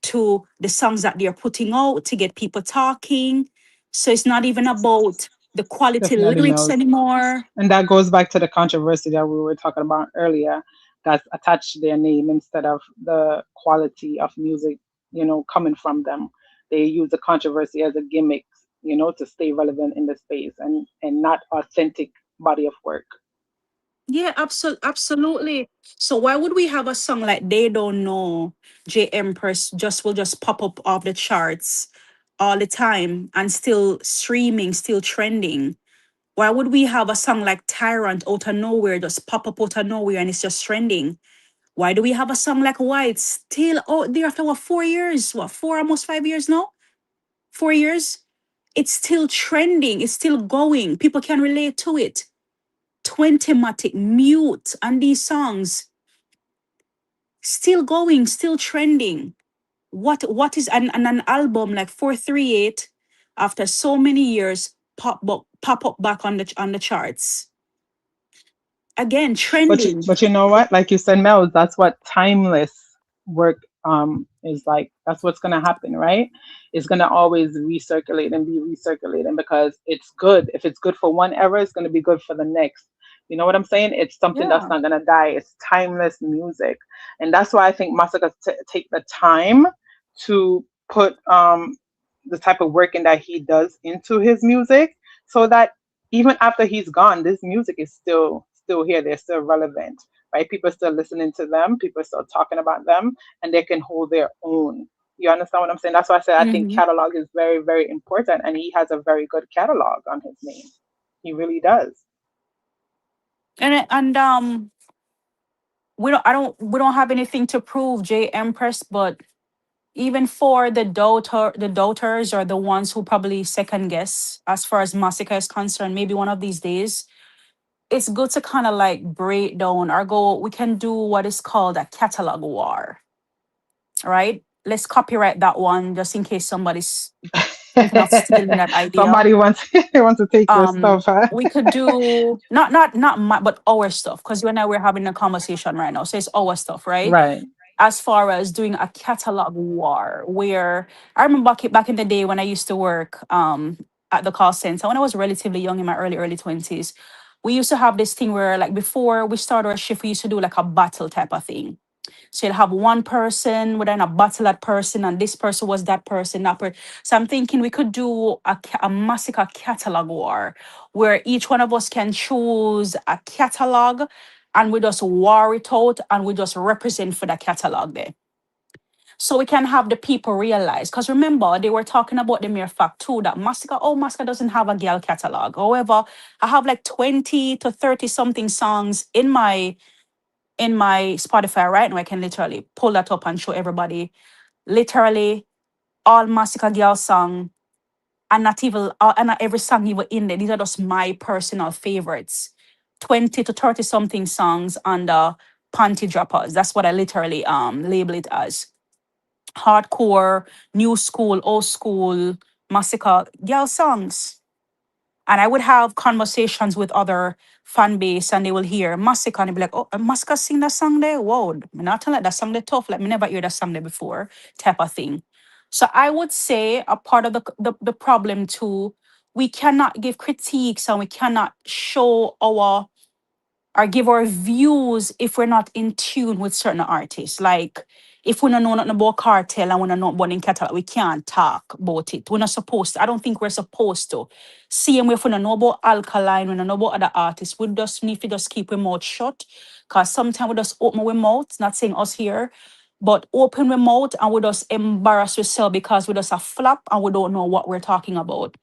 to the songs that they're putting out to get people talking. So it's not even about the quality Definitely lyrics knows. anymore. And that goes back to the controversy that we were talking about earlier, that's attached to their name instead of the quality of music, coming from them. They use the controversy as a gimmick, to stay relevant in the space, and not authentic body of work. Yeah, absolutely. So why would we have a song like They Don't Know, Jaempress just will just pop up off the charts all the time and still streaming, still trending? Why would we have a song like Tyrant out of nowhere just pop up out of nowhere and it's just trending? Why do we have a song like White still out there after what, 4 years? What, four, almost 5 years now? 4 years? It's still trending, it's still going. People can relate to it. 20matic, Mute, and these songs still going, still trending. What is an album like 438 after so many years pop up back on the charts again, trending. But you know what? Like you said, Mel, that's what timeless work is like. That's what's gonna happen, right? It's gonna always recirculate and be recirculating because it's good. If it's good for one era, it's gonna be good for the next. You know what I'm saying? It's something that's Yeah. not gonna die. It's timeless music, and that's why I think Masicka take the time to put the type of work in that he does into his music, so that even after he's gone, this music is still here. They're still relevant, right? People are still listening to them. People are still talking about them, and they can hold their own. You understand what I'm saying? That's why I said I think Hmm. catalog is very, very important, and he has a very good catalog on his name. He really does. And we don't have anything to prove, J Empress, but even for the doubters, or the ones who probably second guess as far as Masicka is concerned, maybe one of these days it's good to kind of like break down or go, we can do what is called a catalog war, right? Let's copyright that one just in case somebody's thinking of stealing that idea. Somebody wants wants to take your stuff, huh? We could do not my, but our stuff, because you and I we're having a conversation right now, so it's our stuff, right? Right. As far as doing a catalog war, where I remember back in the day when I used to work at the call center when I was relatively young, in my early 20s. We used to have this thing where, like, before we started our shift, we used to do like a battle type of thing. So you'll have one person, we're then a battle that person, and this person was that person, that person. So I'm thinking we could do a massacre catalog war, where each one of us can choose a catalog and we just war it out and we just represent for the catalog there. So we can have the people realize. Because remember, they were talking about the mere fact too that Masicka doesn't have a girl catalog. However, I have like 20 to 30 something songs in my Spotify right now. I can literally pull that up and show everybody. Literally all Masicka girl song, and not even and not every song even in there. These are just my personal favorites. 20 to 30 something songs under panty droppers. That's what I literally label it as. Hardcore, new school, old school, Massacre girl songs. And I would have conversations with other fan base and they will hear Masicka and they be like, oh, Masicka sing that song there? Whoa, me not telling like that song there tough. Like me never hear that song there before, type of thing. So I would say a part of the problem too, we cannot give critiques and we cannot show our or give our views if we're not in tune with certain artists. Like if we don't know nothing about cartel and we don't know about in catalog, we can't talk about it. We're not supposed to. I don't think we're supposed to. Same way if we don't know about Alkaline, we don't know about other artists, we just need to just keep our mouth shut. Cause sometimes we just open our mouth, not saying us here, but open our mouth and we just embarrass ourselves because we just a flap and we don't know what we're talking about.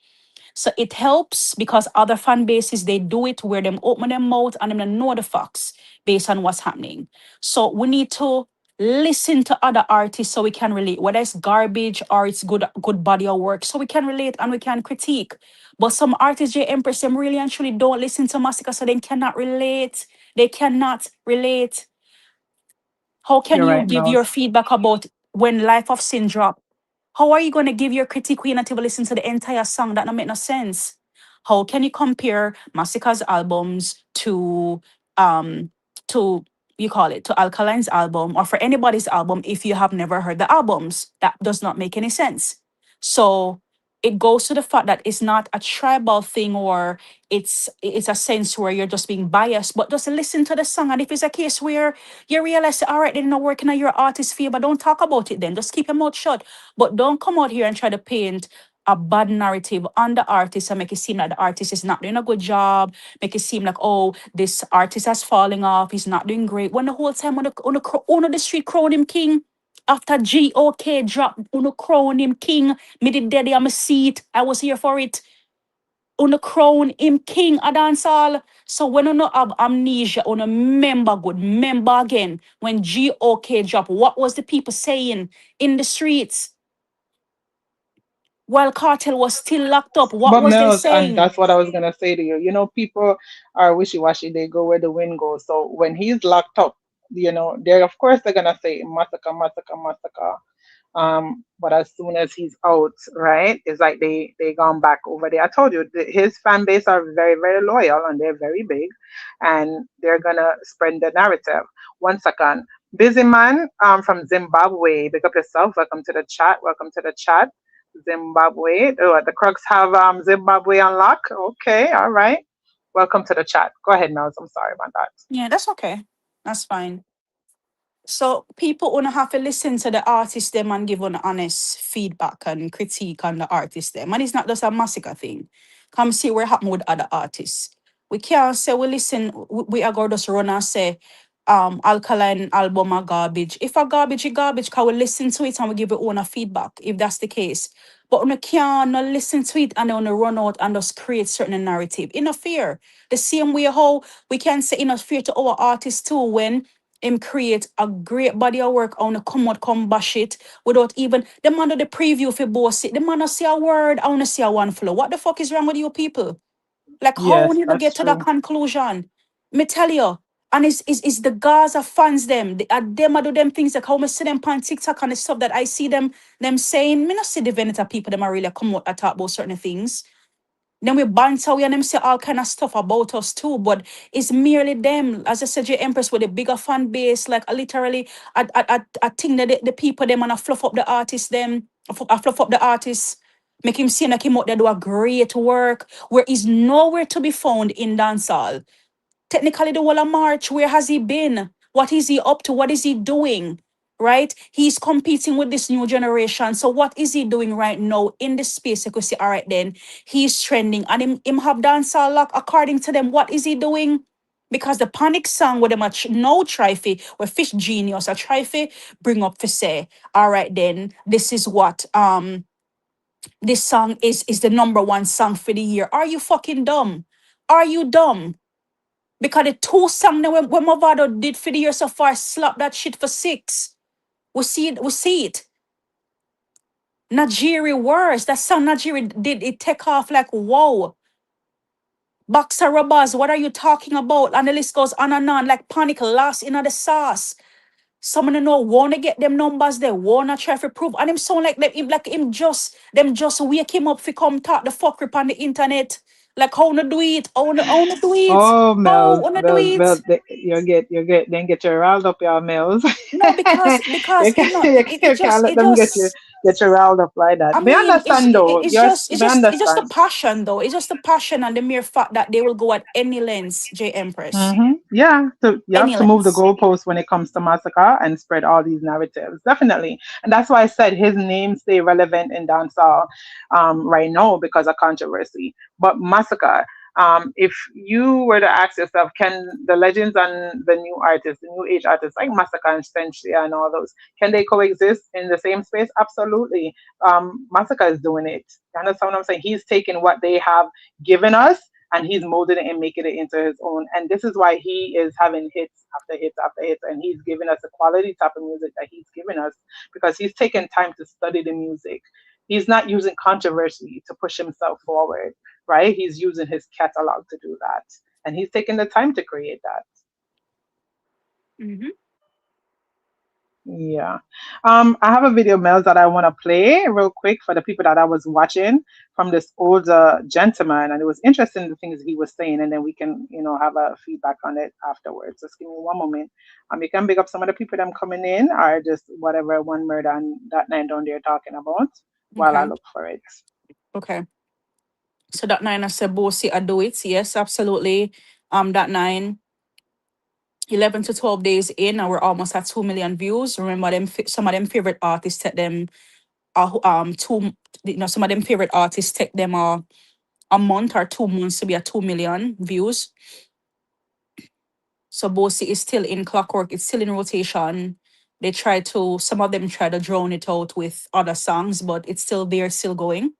So it helps because other fan bases they do it where them open their mouth and them don't know the facts based on what's happening. So we need to listen to other artists so we can relate, whether it's garbage or it's good body of work, so we can relate and we can critique. But some artists, Jaempress, them really and truly don't listen to Masicka, so they cannot relate. They cannot relate. How can You're you right, give Nose. your feedback about when Life of Sin drop? How are you going to give your critique when you not even listen to the entire song? That don't make no sense. How can you compare Masicka's albums um to you call it to Alkaline's album or for anybody's album if you have never heard the albums? That does not make any sense. So it goes to the fact that it's not a tribal thing or it's a sense where you're just being biased, but just listen to the song. And if it's a case where you realize, all right, they're not working on your artist favor, don't talk about it then. Just keep your mouth shut. But don't come out here and try to paint a bad narrative on the artist and make it seem like the artist is not doing a good job, make it seem like, oh, this artist has falling off, he's not doing great. When the whole time on the street crown him king, after GOK dropped, uno crown him king, me did daddy on my seat, I was here for it. Uno crown him king a dancehall. So when uno have amnesia, uno remember good, remember again when GOK dropped, what was the people saying in the streets while Cartel was still locked up? What But was they Mills, and saying? that's what I was gonna say to you. You know, people are wishy-washy. They go where the wind goes. So when he's locked up, they're of course they're gonna say massacre, massacre, massacre. But as soon as he's out, right, it's like they gone back over there. I told you his fan base are very very loyal and they're very big, and they're gonna spread the narrative. One second, busy man, from Zimbabwe. Pick up yourself. Welcome to the chat. Welcome to the chat. Zimbabwe. Oh, the Crocs have Zimbabwe on lock. Okay, all right. Welcome to the chat. Go ahead, Nels. I'm sorry about that. Yeah, that's okay. That's fine. So people wanna have to listen to the artist them and give an honest feedback and critique on the artist them. And it's not just a massacre thing. Come see what happen with other artists. We can't say we listen, we are going to just run and say Alkaline album are garbage. If a garbage is garbage, can we listen to it and we give it own a feedback if that's the case. But we can't not listen to it and then run out and just create certain narrative. In a fear. The same way how we can say in a fear to our artists too when him create a great body of work I wanna come out, come bash it without even the man do the preview for boss it. The man not say a word, I wanna see a one flow. What the fuck is wrong with you people? Like how Yes, we need to that's get to that true. conclusion? Me tell you. And it's the Gaza fans them. Them I do them things like how me see them on TikTok and the stuff that I see them saying. Me not see the Veneta people them are really come out and talk about certain things. Then we banter we and them say all kind of stuff about us too, but it's merely them. As I said, your Empress with a bigger fan base, like literally, I think that the people them and I fluff up the artists them, I fluff up the artists, make him seem like him out there do a great work, where he's nowhere to be found in dancehall. Technically, the whole of March, where has he been? What is he up to? What is he doing? Right? He's competing with this new generation. So what is he doing right now in the space? You could say, all right, then he's trending and him have dancehall lock according to them. What is he doing? Because the panic song with them no try fi where fish genius or try fi bring up for say, all right then, this is what this song is the number one song for the year. Are you fucking dumb? Are you dumb? Because the two song that when Movado did for the year so far slap that shit for six. We see it. Najiri worse. That song Najiri did it take off like whoa. Boxer robbers, what are you talking about? And the list goes on and on, like panic lost in the sauce. Some of them know wanna get them numbers, they wanna try to prove. And him sound like him just them just wake him up for come talk the fucker on the internet. Like how to do it, how to do it, Oh, how Mills, to do Mills, it. Mills, then get you riled up, y'all, Mills. No, because You it can't just let them get you riled up like that. I Me mean, understand though. Me it's just a understand. passion though. It's just a passion and the mere fact that they will go at any lengths, Empress. Yeah, so you have Any to move the lengths. goalposts when it comes to Massacre and spread all these narratives, definitely. And that's why I said his name stay relevant in dancehall right now because of controversy. But Massacre, if you were to ask yourself, can the legends and the new artists, the new age artists like Massacre and Sensia and all those, can they coexist in the same space? Absolutely. Massacre is doing it. You understand what I'm saying? He's taking what they have given us and he's molded it and making it into his own. And this is why he is having hits after hits after hits, and he's giving us the quality type of music that he's given us because he's taken time to study the music. He's not using controversy to push himself forward, right? He's using his catalog to do that, and he's taking the time to create that. Mm-hmm. Yeah. I have a video, Mels, that I want to play real quick for the people that I was watching from this older gentleman, and it was interesting the things he was saying, and then we can, have a feedback on it afterwards. Just give me one moment. You can pick up some of the people that I'm coming in, or just whatever one murder and that nine down there talking about while I Okay. look for it. Okay. So that nine I said Bossy I do it. Yes, absolutely. That nine, 11 to 12 days in, and we're almost at 2 million views. Remember them some of them favorite artists take them two some of them favorite artists take them a month or 2 months to be at 2 million views. So Bossy is still in clockwork, it's still in rotation. Some of them try to drown it out with other songs, but it's still there, still going.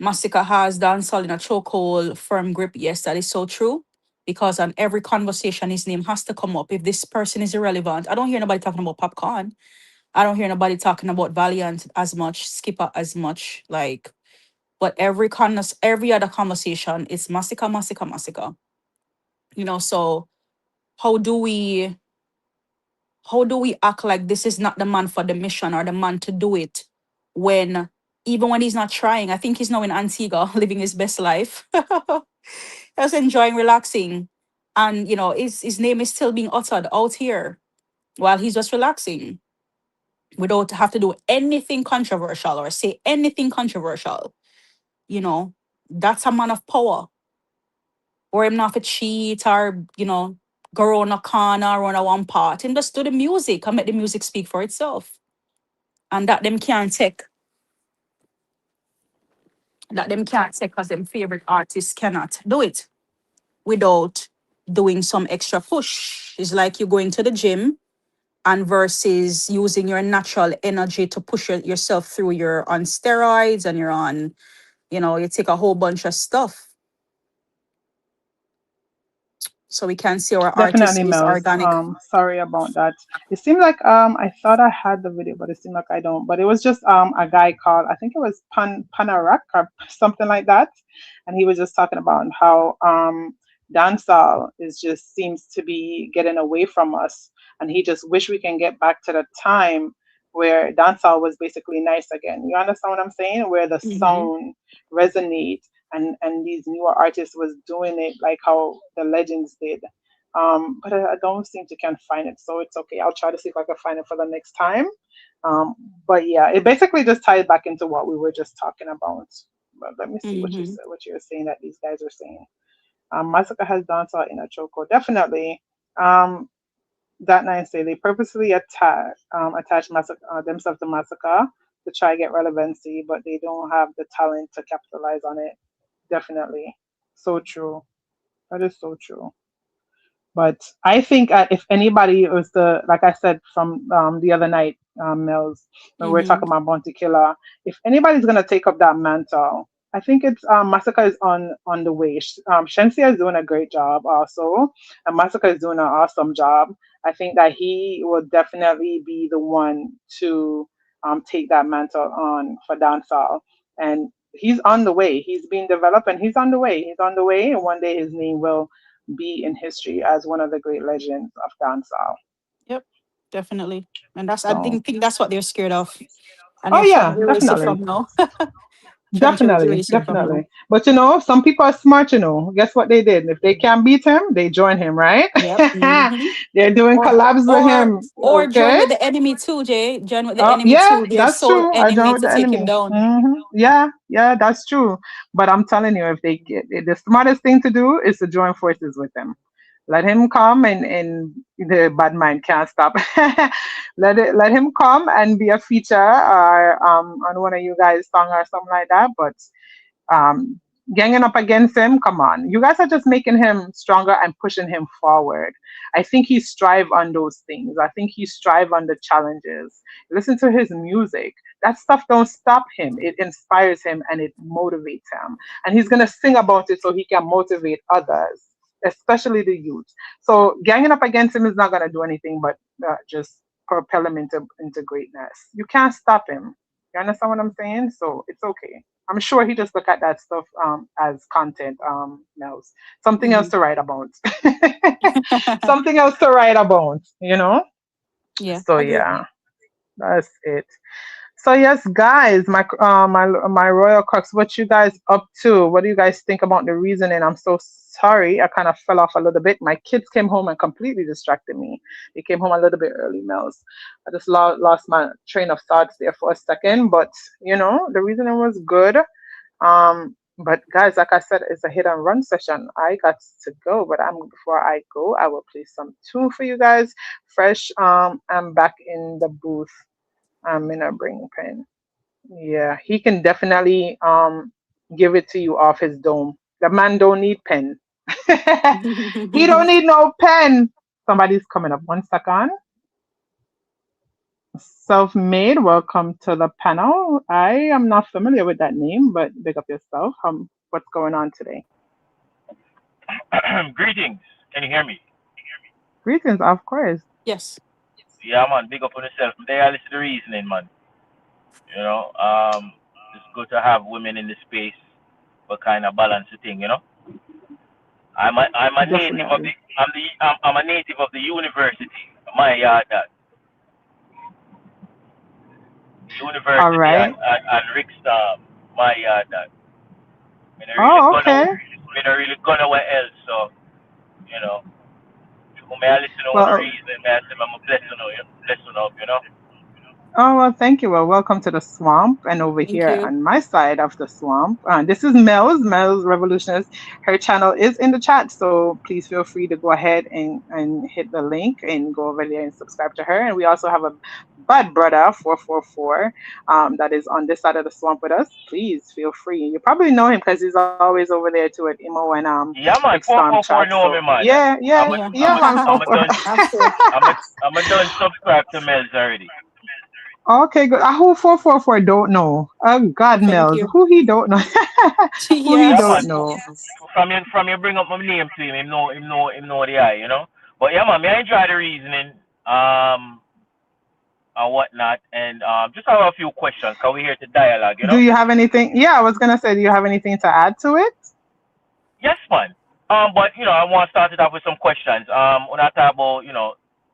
Masicka has dancehall in a chokehold, firm grip. Yes, that is so true. Because on every conversation, his name has to come up. If this person is irrelevant, I don't hear nobody talking about popcorn. I don't hear nobody talking about Valiant as much, Skipper as much. Like, but every other conversation, it's Masicka, Masicka, Masicka. So how do we how do we act like this is not the man for the mission or the man to do it when even when he's not trying? I think he's now in Antigua living his best life. Just enjoying relaxing. And his name is still being uttered out here while he's just relaxing without have to do anything controversial or say anything controversial. You know, that's a man of power. Or him not to cheat or, go around a corner, around a one part. Him just do the music and make the music speak for itself. And that them can't take because them favorite artists cannot do it without doing some extra push. It's like you going to the gym and versus using your natural energy to push yourself through. You're on steroids and you're on, you take a whole bunch of stuff. So we can see our artist Definitely, is Mels. organic. Sorry about that. It seemed like I thought I had the video, but it seemed like I don't. But it was just a guy called, I think it was Panarak or something like that, and he was just talking about how dancehall is just seems to be getting away from us, and he just wish we can get back to the time where dancehall was basically nice again. You understand what I'm saying? Where the Mm-hmm. sound resonate and these newer artists was doing it like how the legends did. But I don't seem to can find it, so it's okay. I'll try to see if I can find it for the next time. Um, but yeah, it basically just ties back into what we were just talking about. But let me see what you Mm-hmm. said, what you're saying that these guys are saying. Masicka has dancehall in a choco, definitely. Um, that nine say they purposely attach themselves to Masicka to try get relevancy, but they don't have the talent to capitalize on it. Definitely. So true. That is so true. But I think if anybody was the, like I said from the other night, Mills, when we were Mm-hmm. talking about Bounty Killer, if anybody's gonna take up that mantle, I think it's Masicka is on the way. Shensia is doing a great job also, and Masicka is doing an awesome job. I think that he will definitely be the one to take that mantle on for dancehall, and he's on the way. He's being developed, and he's on the way. He's on the way, and one day his name will be in history as one of the great legends of dancehall. Yep, definitely. And that's I So, think that's what they're scared of, and oh they're trying yeah, to erase it definitely. from now. Trying to Definitely, erase it from now. definitely. But some people are smart, Guess what they did? If they can't beat him, they join him, right? Yep. Hmm. They're doing Or collabs with or him. or join Okay. with the enemy too, Jay. Join with the Oh, enemy yeah, too. Their that's sole true. I join enemy with to the take him enemy. down. Yeah, yeah, that's true. But I'm telling you, if they get the smartest thing to do is to join forces with him. Let him come, and the bad mind can't stop. Let him come and be a feature or on one of you guys' song or something like that. But um, ganging up against him, come on. You guys are just making him stronger and pushing him forward. I think he strive on those things. I think he strive on the challenges. Listen to his music. That stuff don't stop him. It inspires him and it motivates him. And he's gonna sing about it so he can motivate others, especially the youth. So ganging up against him is not gonna do anything but just propel him into greatness. You can't stop him. You understand what I'm saying? So it's okay. I'm sure he just look at that stuff as content, Nels. Something else Hmm. to write about. Something else to write about. Yeah, So agree. yeah, that's it. So yes, guys, my royal crux. What you guys up to? What do you guys think about the reasoning? I'm so sorry. I kind of fell off a little bit. My kids came home and completely distracted me. They came home a little bit early, Mel's. I just lost my train of thoughts there for a second, but the reasoning was good. But guys, like I said, it's a hit and run session. I got to go, but before I go, I will play some tune for you guys. Fresh. I'm back in the booth. I'm gonna bring pen. Yeah, he can definitely give it to you off his dome. The man don't need pen. He don't need no pen. Somebody's coming up. One second. Self-made. Welcome to the panel. I am not familiar with that name, but big up yourself. What's going on today? Greetings. Can you hear me? Greetings, of course. Yes. Yeah, man. Big up on yourself. They are listening to the reasoning, man. You know, it's good to have women in the space for kind of balance the thing. I'm a native of the Definitely. I'm a native of the university. My yard that All university right. and Rickstar. My yard that. Me not really Oh, gonna okay. me not really gonna where else. So you know, may I listen to the Well, reason? May I say I'm a blessing up. oh, well, thank you. Well, welcome to the swamp. And over Thank here you. on my side of the swamp, this is Mel's Revolutionist. Her channel is in the chat, so please feel free to go ahead and hit the link and go over there and subscribe to her. And we also have a bad brother 444 that is on this side of the swamp with us. Please feel free. You probably know him because he's always over there too at Imo and Yeah, man. Rick Four Storm four four chat. know me, So man. yeah, yeah, Yeah. yeah, man, I'm a done 444. That's true. I'm a done subscribe to Mel's already. Okay, good. Who 444 don't know? Oh God, Thank Mills. you. Who he don't know? Who he Yeah, don't Yes. man. know? From you bring up my name to him, him know the eye. But yeah, man, me I enjoy the reasoning, and whatnot, and just have a few questions, cause we're here to dialogue. Do you have anything? Yeah, I was gonna say, do you have anything to add to it? Yes, man. But I want to start it off with some questions. When I talk about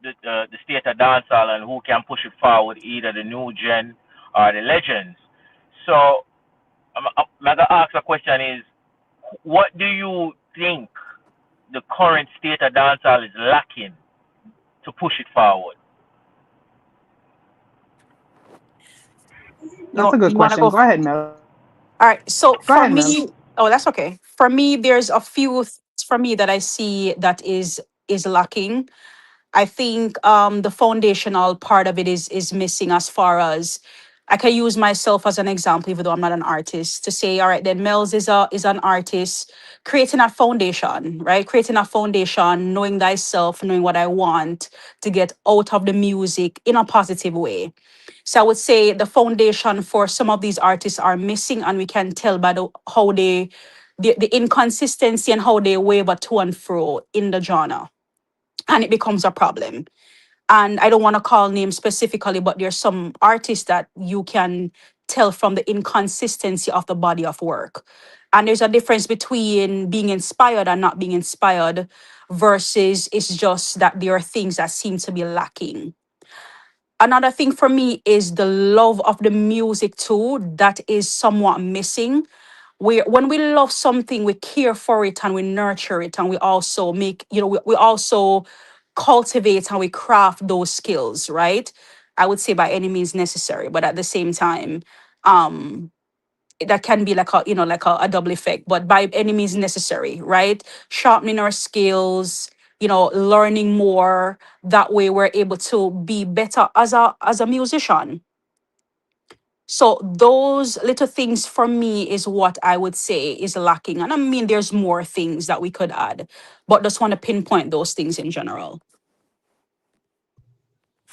the state of dancehall and who can push it forward, either the new gen or the legends. So my ask a question is, what do you think the current state of dancehall is lacking to push it forward? That's a good You want to question. go? Go ahead, Mills. All right. So Go for ahead, Mills. me, oh, that's okay. For me, there's a few things for me that I see that is lacking. I think the foundational part of it is missing as far as I can use myself as an example, even though I'm not an artist, to say, all right, then Mel's is an artist, creating a foundation, right? Creating a foundation, knowing thyself, knowing what I want to get out of the music in a positive way. So I would say the foundation for some of these artists are missing, and we can tell by how the inconsistency and how they waver to and fro in the genre, and it becomes a problem. And I don't want to call names specifically, but there's some artists that you can tell from the inconsistency of the body of work. And there's a difference between being inspired and not being inspired versus it's just that there are things that seem to be lacking. Another thing for me is the love of the music too, that is somewhat missing. When we love something, we care for it and we nurture it, and we also make, we also cultivate and we craft those skills, right? I would say by any means necessary, but at the same time, um, that can be like a double effect, but by any means necessary, right? Sharpening our skills, learning more. That way we're able to be better as a musician. So those little things for me is what I would say is lacking. And I mean, there's more things that we could add, but just want to pinpoint those things in general.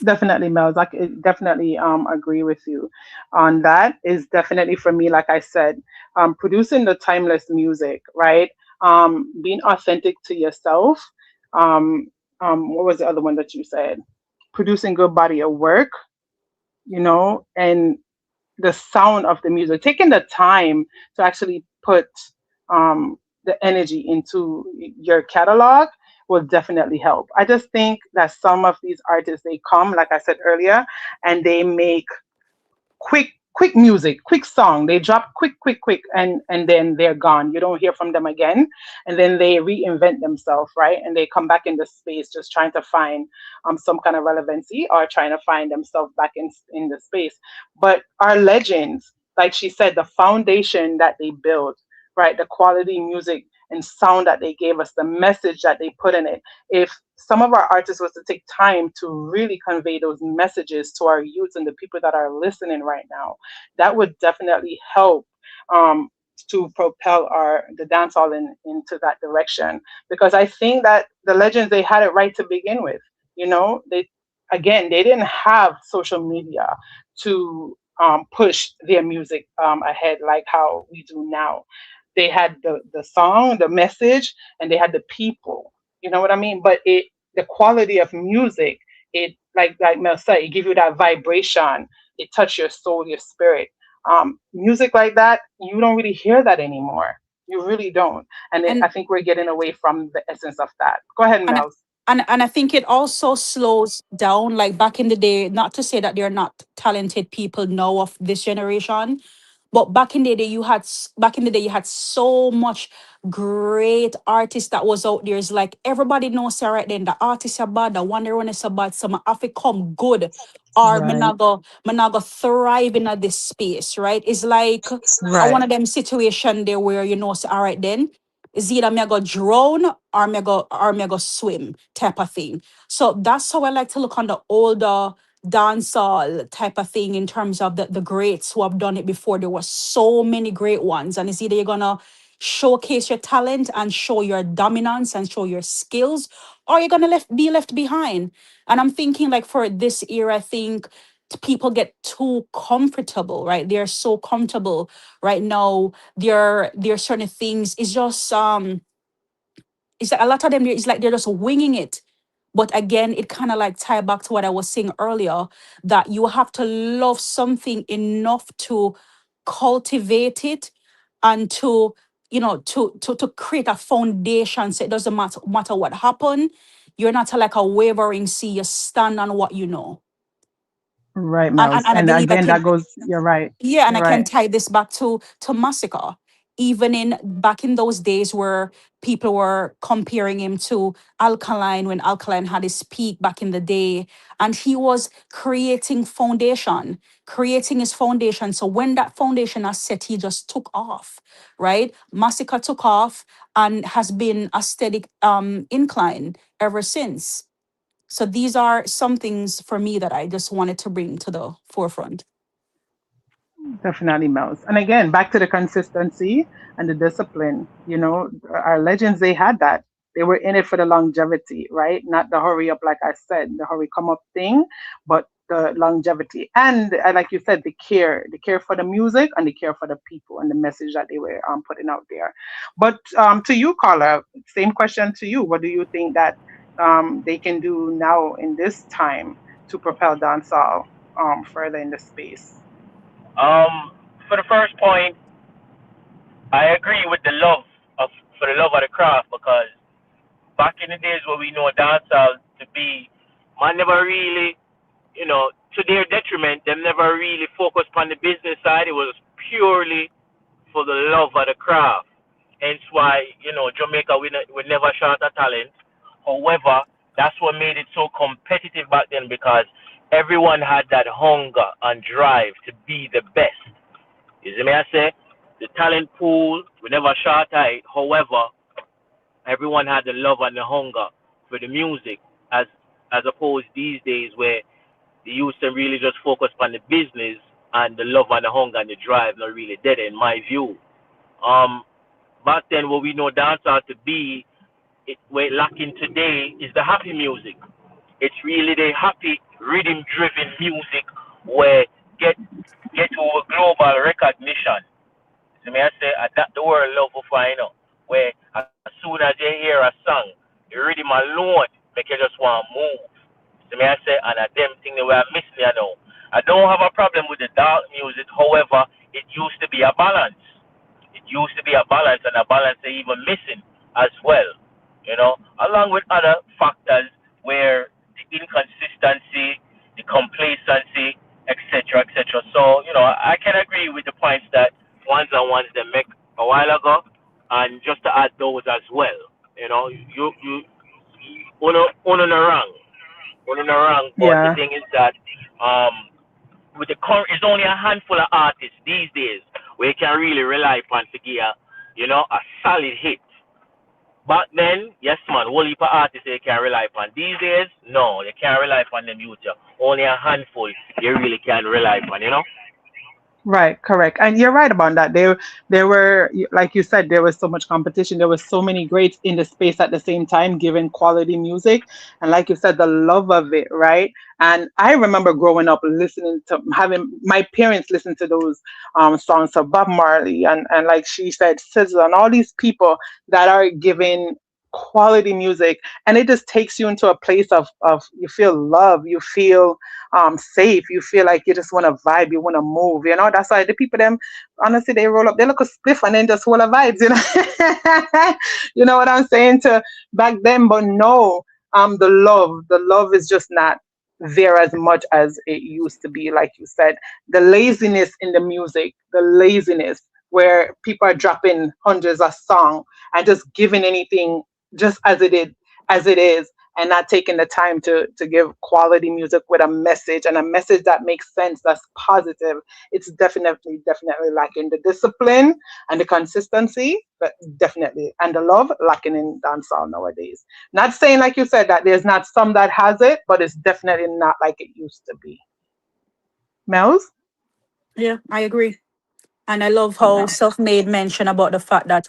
Definitely, Mels. I could definitely agree with you on that. Is definitely for me, like I said, producing the timeless music, right? Being authentic to yourself. Um, what was the other one that you said? Producing good body of work, and the sound of the music, taking the time to actually put the energy into your catalog will definitely help. I just think that some of these artists, they come, like I said earlier, and they make quick music, quick song. They drop quick, and then they're gone. You don't hear from them again, and then they reinvent themselves, right? And they come back in the space just trying to find some kind of relevancy or trying to find themselves back in the space. But our legends, like she said, the foundation that they built, right? The quality music and sound that they gave us, the message that they put in it. If some of our artists was to take time to really convey those messages to our youth and the people that are listening right now, that would definitely help um, to propel the dancehall into that direction. Because I think that the legends, they had it right to begin with. They didn't have social media to push their music ahead like how we do now. They had the song, the message, and they had the people. You know what I mean? But the quality of music, it like Mel said, it give you that vibration. It touch your soul, your spirit. Music like that, you don't really hear that anymore. You really don't. And And I think we're getting away from the essence of that. Go ahead, and Mel. and I think it also slows down. Like back in the day, not to say that there are not talented people now of this generation, but back in the day you had so much great artists that was out there. It's like everybody knows say right then the artists are bad, the one they run is bad, some have to come good, or Right. Manago thrive in this space, right? It's like one Right. of them situation there where say, all right then, is either me I go drown or me I go swim type of thing. So that's how I like to look on the older dancehall type of thing in terms of the greats who have done it before. There were so many great ones, and it's either you're gonna showcase your talent and show your dominance and show your skills, or you're gonna be left behind. And I'm thinking like for this era, I think people get too comfortable, right? They're so comfortable right now. There are certain things. It's just it's like a lot of them it's like they're just winging it. But again, it kind of like tie back to what I was saying earlier, that you have to love something enough to cultivate it and to to create a foundation, so it doesn't matter what happened. You're not like a wavering sea, you stand on what you know. Right, and Mel. and, and I And believe I again, can that goes. You're right. yeah, and I You're can right. tie this back to Massacre. Even in back in those days where people were comparing him to Alkaline when Alkaline had his peak back in the day, and he was creating his foundation. So when that foundation is set, he just took off, right? Massacre took off and has been a steady incline ever since. So these are some things for me that I just wanted to bring to the forefront. Definitely, Mouse. And again, back to the consistency and the discipline. Our legends, they had that. They were in it for the longevity, right? Not the hurry up, like I said, the hurry come up thing, but the longevity. And like you said, the care for the music and the care for the people and the message that they were putting out there. But to you, Carla, same question to you. What do you think that they can do now in this time to propel dancehall further in the space? For the first point, I agree with the love of for the love of the craft because back in the days where we know dancehall to be, man never really, to their detriment, them never really focused on the business side. It was purely for the love of the craft. Hence why, Jamaica, we never short of talent. However, that's what made it so competitive back then because everyone had that hunger and drive to be the best. You see me, I say? The talent pool, we never short of it. However, everyone had the love and the hunger for the music as opposed these days where the youth can really just focus on the business and the love and the hunger and the drive not really dead in my view. Um Back then what we know dancehall to be, what it lacking today is the happy music. It's really the happy rhythm driven music where get get to a global recognition. So may I say that the world love for find out where as soon as you hear a song, the rhythm alone make you just want to move. So may I say and a them thing that we are missing you know. I don't have a problem with the dark music, however, it used to be a balance. It used to be a balance and a balance they even missing as well. Along with other factors where the inconsistency, the complacency, etc., etc. So, I can agree with the points that ones and ones they make a while ago, and just to add those as well. Uno no wrong, uno no wrong. But the Yeah. thing is that um, with the current, it's only a handful of artists these days where you can really rely upon to give a solid hit. Back then, yes, man, whole heap of artists you can rely upon. These days, no, you can't rely upon them youth. Only a handful you really can rely upon. Right, correct. And you're right about that. There were, like you said, there was so much competition. There was so many greats in the space at the same time, giving quality music. And like you said, the love of it, right? And I remember growing up listening to having my parents listen to those songs of Bob Marley and like she said, SZA and all these people that are giving quality music. And it just takes you into a place of you feel love, you feel safe. You feel like you just want to vibe, you want to move. That's why the people them honestly they roll up, they look a spliff and then just full of vibes. You know what I'm saying to back then, but no, the love is just not there as much as it used to be. Like you said, the laziness in the music, the laziness where people are dropping hundreds of songs and just giving anything just as it is and not taking the time to give quality music with a message and a message that makes sense, that's positive. It's definitely lacking the discipline and the consistency, but definitely, and the love lacking in dancehall nowadays. Not saying, like you said, that there's not some that has it, but it's definitely not like it used to be. Mel's? Yeah, I agree. And I love how Yeah. self-made mention about the fact that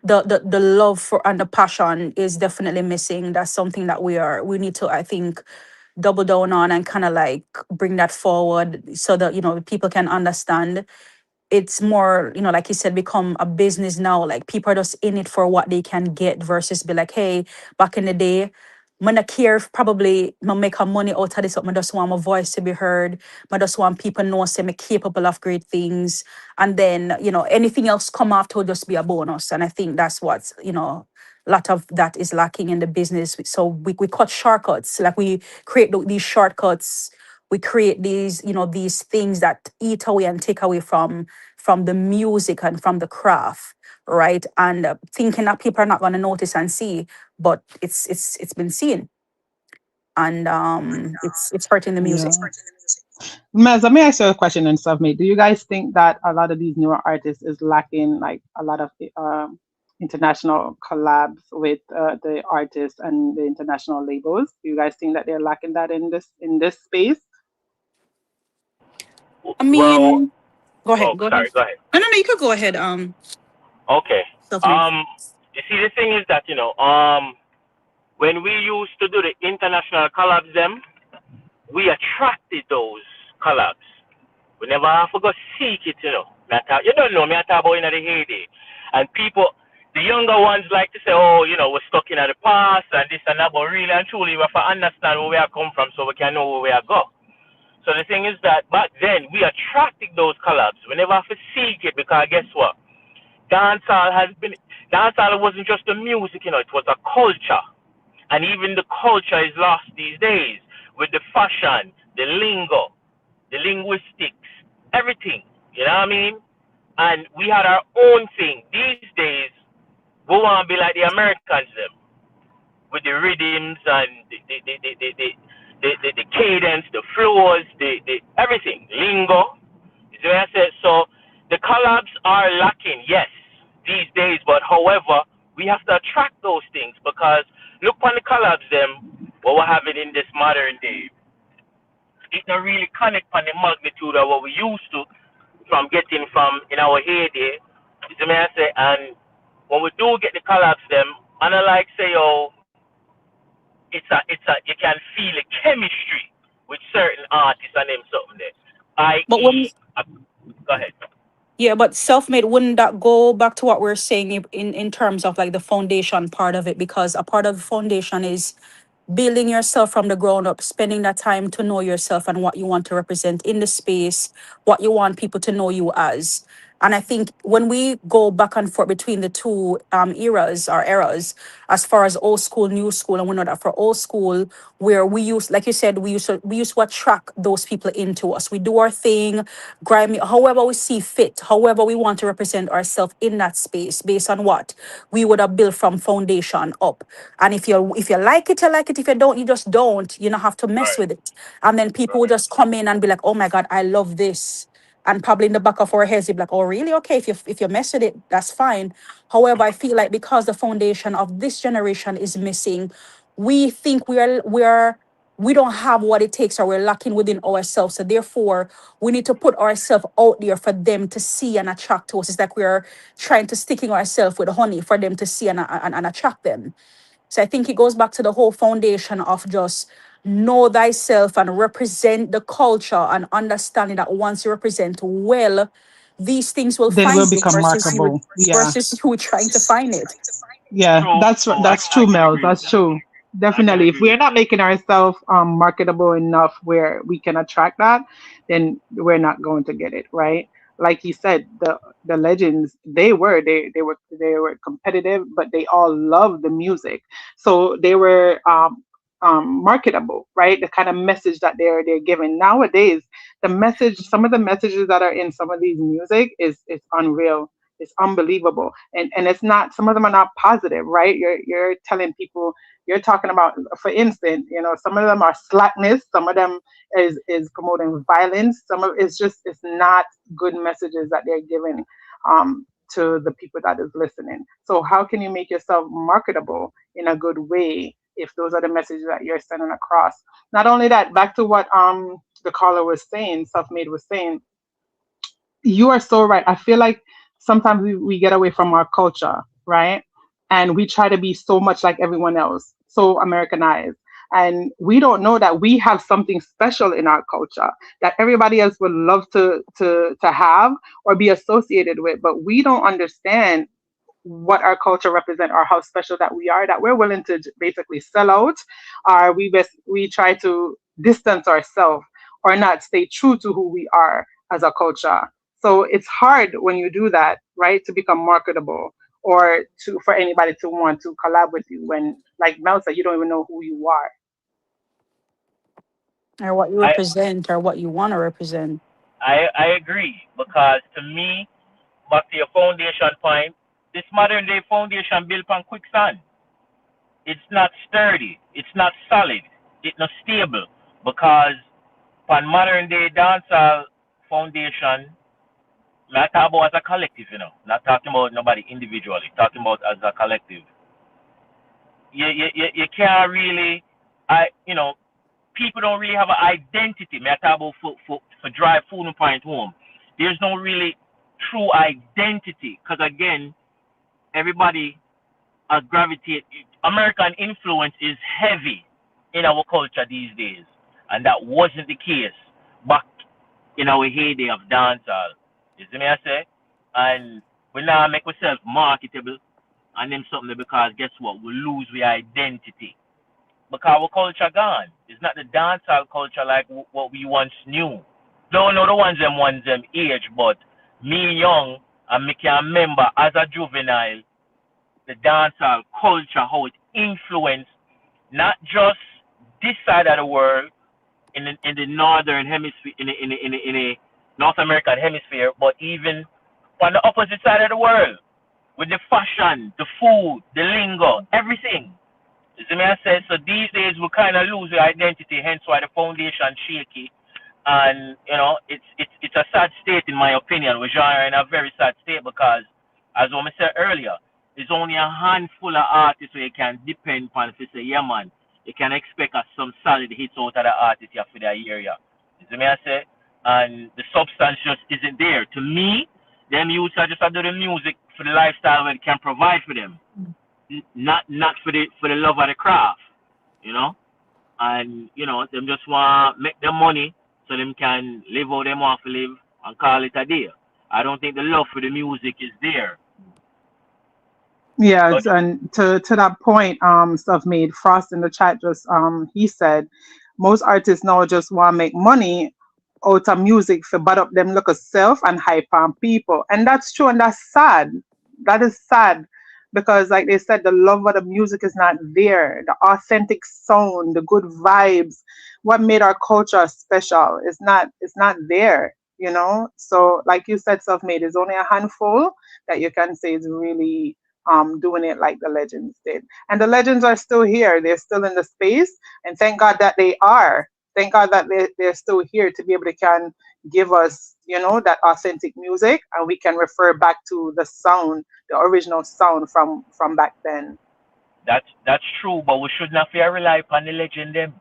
the love for and the passion is definitely missing. That's something that we need to, I think, double down on and kind of like bring that forward so that people can understand. It's more, like you said, become a business now. Like people are just in it for what they can get versus be like, hey, back in the day, I not care if probably I make a money out of this, but I just want my voice to be heard. I just want people know say me capable of great things. And then, anything else come after will just be a bonus. And I think that's what's, a lot of that is lacking in the business. So we cut shortcuts, like we create these shortcuts, we create these things that eat away and take away from the music and from the craft, right? And thinking that people are not going to notice and see, but it's been seen, and it's hurting the music. Yeah. Maz, let me ask you a question and stuff, mate. Do you guys think that a lot of these newer artists is lacking like a lot of international collabs with the artists and the international labels? Do you guys think that they're lacking that in this space? I Well, mean, go oh, ahead, go ahead. sorry, go ahead. No, you could go ahead. Okay. Self-made. You see, the thing is that, when we used to do the international collabs, them, we attracted those collabs. We never have to go seek it, You don't know me, I talk about in the heyday. And people, the younger ones like to say, oh, we're stuck in the past and this and that, but really and truly, we have to understand where we are come from so we can know where we are go. So the thing is that back then, we attracted those collabs. We never have to seek it because guess what? Dancehall wasn't just the music, it was a culture. And even the culture is lost these days with the fashion, the lingo, the linguistics, everything. You know what I mean? And we had our own thing. These days, we want to be like the Americans, them, with the rhythms and the cadence, the flows, the everything, lingo. You see what I said? So the collabs are lacking, yes, these days. But however, we have to attract those things because look on the collabs, them, what we're having in this modern day. It don't really connect on the magnitude of what we used to from getting from in our heyday. You see what I say? And when we do get the collabs, them, and I like say, oh, you can feel a chemistry with certain artists and them something there. But when I.e., go ahead. Yeah, but self-made, wouldn't that go back to what we're saying in terms of like the foundation part of it? Because a part of the foundation is building yourself from the ground up, spending that time to know yourself and what you want to represent in the space, what you want people to know you as. And I think when we go back and forth between the two eras, as far as old school, new school, and we know that for old school, where we use, like you said, we used to attract those people into us. We do our thing, grimy, however we see fit, however we want to represent ourselves in that space, based on what we would have built from foundation up. And if you like it, you like it. If you don't, you just don't. You don't have to mess Right, with it. And then people will right, just come in and be like, oh my God, I love this. And probably in the back of our heads, you'd be like, oh, really? Okay, if you mess with it, that's fine. However, I feel like because the foundation of this generation is missing, we think we don't have what it takes or we're lacking within ourselves. So therefore, we need to put ourselves out there for them to see and attract to us. It's like we're trying to sticking ourselves with honey for them to see and attract them. So I think it goes back to the whole foundation of just know thyself and represent the culture and understanding that once you represent well, these things will Then find we'll you become marketable. Yeah. versus you trying to find it. Yeah, true, true. I that's true, can Mel. agree with That's that. true. I can Definitely. If agree we're with not making ourselves marketable enough where we can attract that, then we're not going to get it, right? Like you said, the legends, they were competitive, but they all loved the music. So they were marketable, right? The kind of message that they're giving. Nowadays, some of the messages that are in some of these music is unreal. It's unbelievable, and it's not. Some of them are not positive, right? You're telling people, you're talking about, for instance, some of them are slackness. Some of them is promoting violence. Some of it's not good messages that they're giving to the people that is listening. So how can you make yourself marketable in a good way if those are the messages that you're sending across? Not only that, back to what the caller was saying, self-made was saying, you are so right. I feel like sometimes we get away from our culture, right? And we try to be so much like everyone else, so Americanized. And we don't know that we have something special in our culture that everybody else would love to have or be associated with. But we don't understand what our culture represent or how special that we are, that we're willing to basically sell out, or we try to distance ourselves or not stay true to who we are as a culture. So it's hard when you do that, right, to become marketable or to for anybody to want to collab with you when, like Mel said, you don't even know who you are. Or what you I represent or what you want to represent. I agree because to me, back to your foundation point, this modern day foundation built on quicksand. It's not sturdy. It's not solid. It's not stable because on modern day dancehall foundation, not talk about as a collective, not talking about nobody individually, talking about as a collective. You can't really, I, people don't really have an identity. Me I talk about for drive food and point home. There's no really true identity because again, everybody gravitate. American influence is heavy in our culture these days, and that wasn't the case back in our heyday of dancehall. You see me I say? And we now make ourselves marketable and them something because guess what? We lose our identity because our culture gone. It's not the dancehall culture like what we once knew. Don't know the ones them age, but me young and me can remember as a juvenile the dancehall culture, how it influenced not just this side of the world in the northern hemisphere, in the North American hemisphere, but even on the opposite side of the world with the fashion, the food, the lingo, everything. You see me I said? So these days we kind of lose the identity, hence why the foundation shaky. And you know, it's a sad state in my opinion. We are in a very sad state because, as I said earlier, there's only a handful of artists where you can depend upon. If you say, yeah man, you can expect some solid hits out of the artist here for that area. You see me I say? And the substance just isn't there. To me, them youths are just do the music for the lifestyle that it can provide for them, not for the love of the craft, you know. And you know, them just want to make their money so them can live how they want to live and call it a day. I don't think the love for the music is there. Yeah, But and to that point, stuff made Frost in the chat just he said most artists now just want to make money out of music for butt up them look of self and hype on people. And that's true and that's sad. That is sad because like they said, the love of the music is not there. The authentic sound, the good vibes, what made our culture special is not there, you know? So like you said, self made is only a handful that you can say is really doing it like the legends did. And the legends are still here. They're still in the space. And thank God that they are. Thank God that they're still here to be able to can give us, you know, that authentic music and we can refer back to the sound, the original sound from back then. that's true, but we should not fear rely upon the legend them.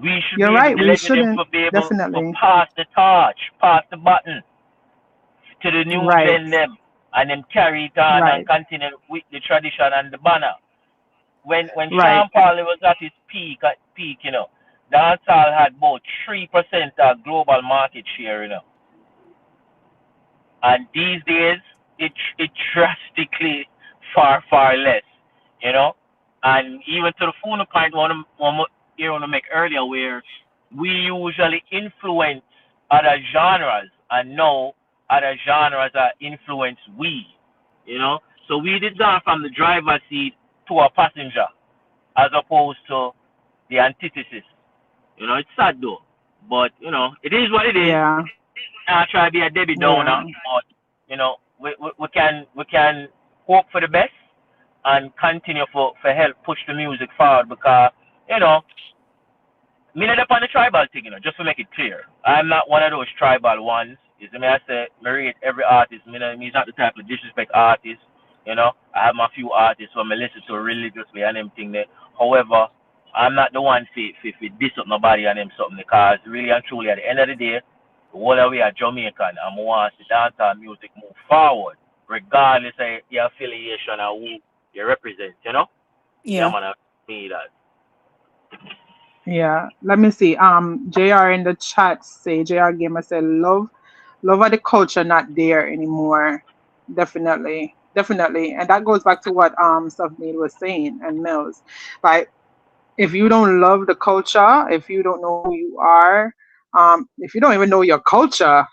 We should You're be able right. the We legend them shouldn't. to be able to Definitely. pass the torch, pass the button to the new Right. gen them and then carry it on and Right. continue with the tradition and the banner. When Right. Sean Paul was at his peak, you know, dancehall had about 3% of global market share, you know. And these days it drastically far less, you know. And even to the phone point one you want to make earlier, where we usually influence other genres, and now other genres are influence we, you know. So we did gone from the driver's seat to a passenger, as opposed to the antithesis. You know, it's sad though, but you know, it is what it is. Yeah. I try to be a Debbie Yeah. Downer, but you know, we can hope for the best and continue for help push the music forward because you know, me not up on the tribal thing, you know, just to make it clear. I'm not one of those tribal ones. You see me, I say me rate every artist. Me's not the type of disrespect artist. You know, I have my few artists who I listen to religiously and them thing there. However, I'm not the one for diss up nobody and them something because really and truly at the end of the day, the whole of we are Jamaican and we want the dancehall music move forward, regardless of your affiliation or who you represent, you know? Yeah, Yeah. man, I me that. Yeah. Let me see. JR in the chat say JR Gamer said love of the culture not there anymore. Definitely. Definitely. And that goes back to what Safnid was saying and Mills. Like if you don't love the culture, if you don't know who you are, if you don't even know your culture,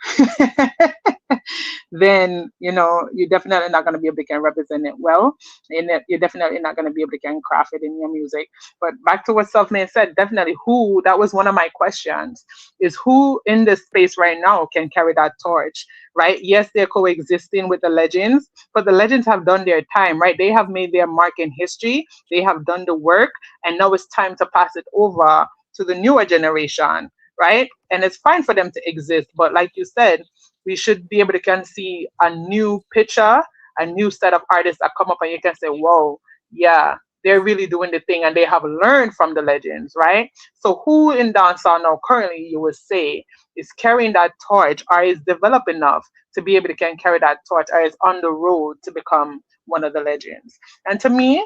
then you know you're definitely not going to be able to can represent it well, and that you're definitely not going to be able to can craft it in your music. But back to what Selfmade said, definitely who that was one of my questions is who in this space right now can carry that torch, right? Yes, they're coexisting with the legends, but the legends have done their time, right? They have made their mark in history, they have done the work, and now it's time to pass it over to the newer generation, right? And it's fine for them to exist, but like you said, we should be able to can see a new picture, a new set of artists that come up and you can say, whoa, yeah, they're really doing the thing and they have learned from the legends, right? So who in dancehall now currently you would say is carrying that torch or is developed enough to be able to can carry that torch or is on the road to become one of the legends? And to me,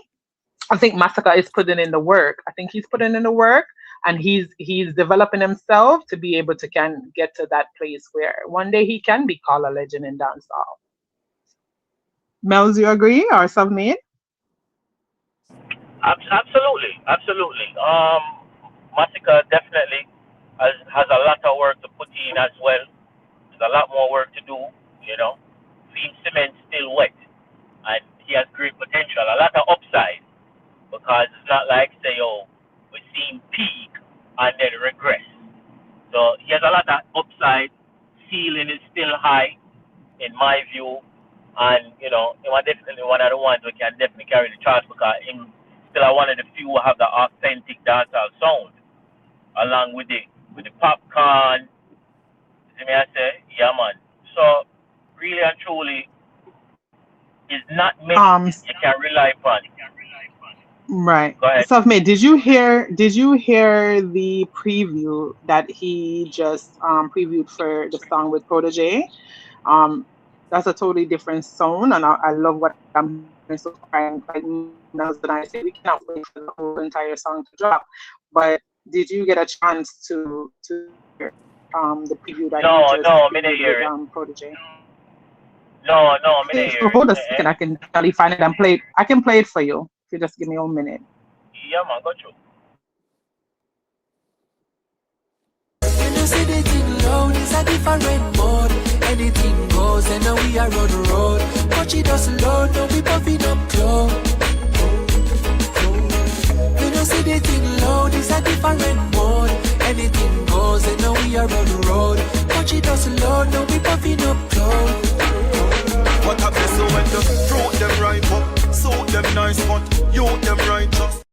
I think Masicka is putting in the work. I think he's putting in the work and he's developing himself to be able to can get to that place where one day he can be called a legend in dancehall. Mel's, you agree or submit? Absolutely, absolutely. Masicka definitely has a lot of work to put in as well. There's a lot more work to do, you know. Team cement still wet, and he has great potential, a lot of upside, because it's not like say, oh, we see him peak and then regress. So he has a lot of upside. Ceiling is still high, in my view, and you know, he was definitely one of the ones who can definitely carry the charge because him still are one of the few who have the authentic dancehall sound, along with the popcorn. See me I say, yeah man. So really and truly, is not many Um, you can rely upon. right. Go ahead. Selfmade, did you hear the preview that he just previewed for the song with Protege? Um, that's a totally different sound, and I love what I'm hearing so far. And like Nels and I say, we cannot wait for the whole entire song to drop. But did you get a chance to hear the preview that he No, just no, I'm in the previewed with hear it. Protege? No, no, I'm in the Okay, so hear it. hold a second. I can definitely find it and play it. I can play it for you if you just give me 1 minute. Yeah man, got you. You know, see the thing loud is a different mode. Anything goes, and now we are on the road. Watch it us load, now we puffing up close. You know, see the thing loud is a different mode. Anything goes, and now we are on the road. Watch it us load, now we puffing up close. What a blessing when the fruit them ripe up, suit them nice, but you them righteous.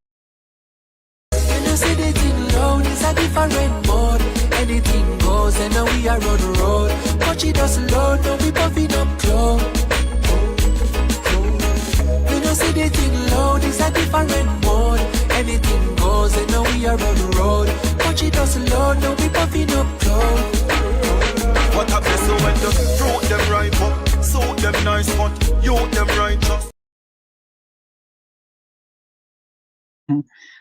You know, see the thing loud is a different mode. Anything goes, and now we are on the road. Watch it us load, now we puffing up close. You know, see the thing loud is a different mode. Anything goes, and now we are on the road. Watch it us load, now we puffing up close. What a blessing when the fruit them ripe up, suit them nice, but you them righteous.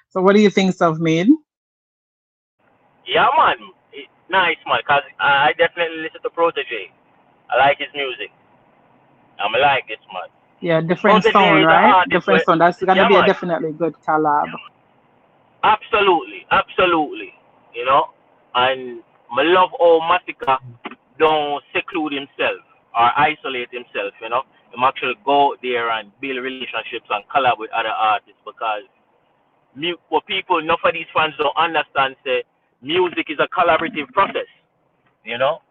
So what do you think, Self-Made? Yeah man, nice man, cause I definitely listen to Protege. I like his music. I'm like this man. Yeah, different Protege sound, is an right? artist Different where, sound. That's gonna yeah be a man, definitely good collab. absolutely, absolutely. You know, and I love how Masicka don't seclude himself or isolate himself. You know, him actually go out there and build relationships and collab with other artists because what people, enough of these fans don't understand, say music is a collaborative process. You know,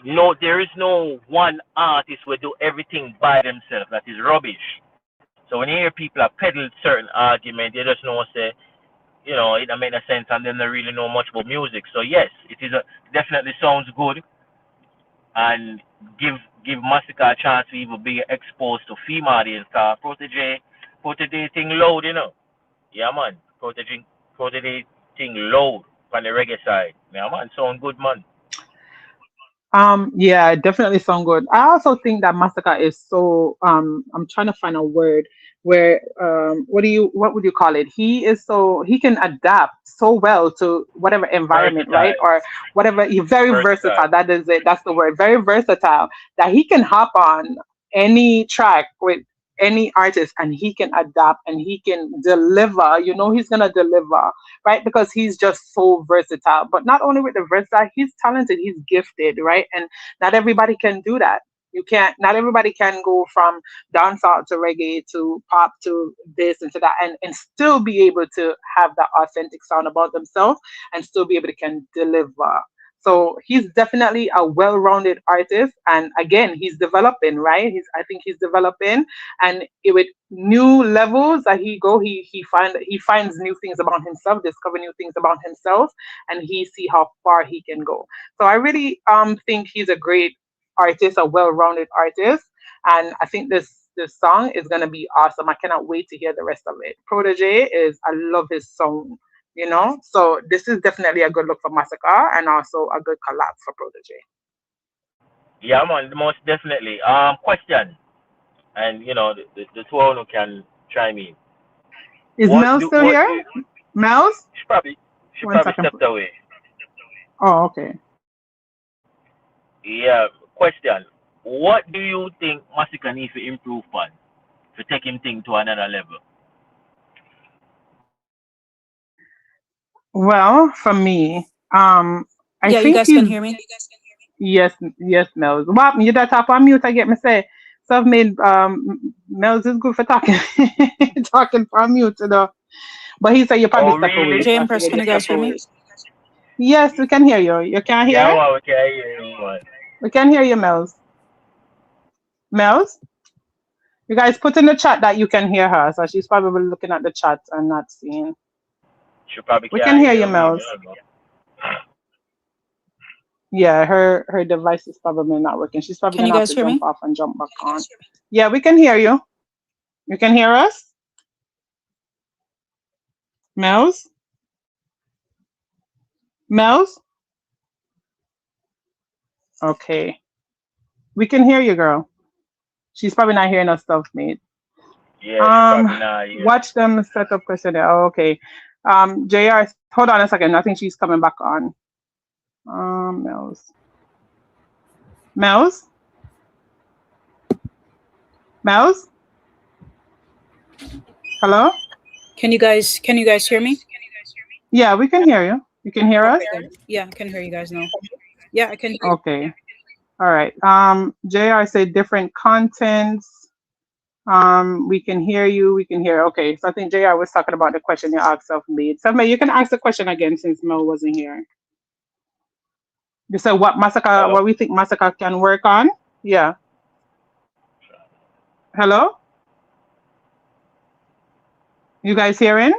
no, there is no one artist will do everything by themselves. That is rubbish. So when you hear people have peddled certain argument, they just know say, you know, it don't make no sense and then they really know much about music. So yes, it is a definitely sounds good and give Masicka a chance to even be exposed to female audience. Cause Protege thing loud, you know. Yeah man, Protege thing loud on the reggae side. Yeah man, sound good man. Yeah, it definitely sound good. I also think that Massacre is so I'm trying to find a word where what would you call it? He is so he can adapt so well to whatever environment, right? Versatile. Or whatever he's very Versatile. versatile. That is it. That's the word. Very versatile. That he can hop on any track with any artist and he can adapt and he can deliver. You know he's gonna deliver, right? Because he's just so versatile. But not only with the versatile, he's talented, he's gifted, right? And not everybody can do that. You can't. Not everybody can go from dancehall to reggae to pop to this and to that, and still be able to have that authentic sound about themselves and still be able to can deliver. So he's definitely a well-rounded artist, and again, he's developing, right? I think he's developing, and with new levels that he finds new things about himself, discover new things about himself, and he see how far he can go. So I really think he's a great artist, a well-rounded artist, and I think this this song is gonna be awesome. I cannot wait to hear the rest of it. Protege is, I love his song, you know. So this is definitely a good look for Masicka and also a good collab for Protege. Yeah, man, most definitely. Question, and you know, the two of them can chime in. Is Mel still What here? do Mel's? she One probably second. stepped away. Oh, okay. Yeah, question. What do you think Masicka needs to improve on to take him thing to another level? Well, for me, I Yeah, you think guys can he's, hear me. yes, yes, Mel's. What you that tap on mute? I get me say. So I've made Mel's is good for talking, talking from mute, you know. But he said you probably Oh, step away, really? so I Jaempress, figured can you you step guys hear me? away. Yes, we can hear you. You can't Yeah, hear? well, okay, yeah, man. We can hear you, Mel's. Mel's, you guys put in the chat that you can hear her, so she's probably looking at the chat and not seeing. She probably We can can't hear you, hear me. Mel's. Yeah, her device is probably not working. She's probably Can you gonna have guys to hear jump me? off and jump back on. Yeah, we can hear you. You can hear us, Mel's. Mel's. Okay, we can hear you, girl. She's probably not hearing us stuff, mate. Yeah, she probably not here. Watch them set up questionnaire. Oh, okay. JR, hold on a second. I think she's coming back on. Mel's. Mel's. Mel's. Hello. Can you guys hear me? Yeah, we can hear you. You can hear us. Okay, good. Yeah, I can hear you guys now. Yeah, I can hear you. Okay. All right. JR said different contents. We can hear you. We can hear. Okay. So I think JR was talking about the question you asked Self-Made. Self-Made, you can ask the question again since Mel wasn't here. You said what Masicka, Hello? what we think Masicka can work on? Yeah. Hello? You guys hearing?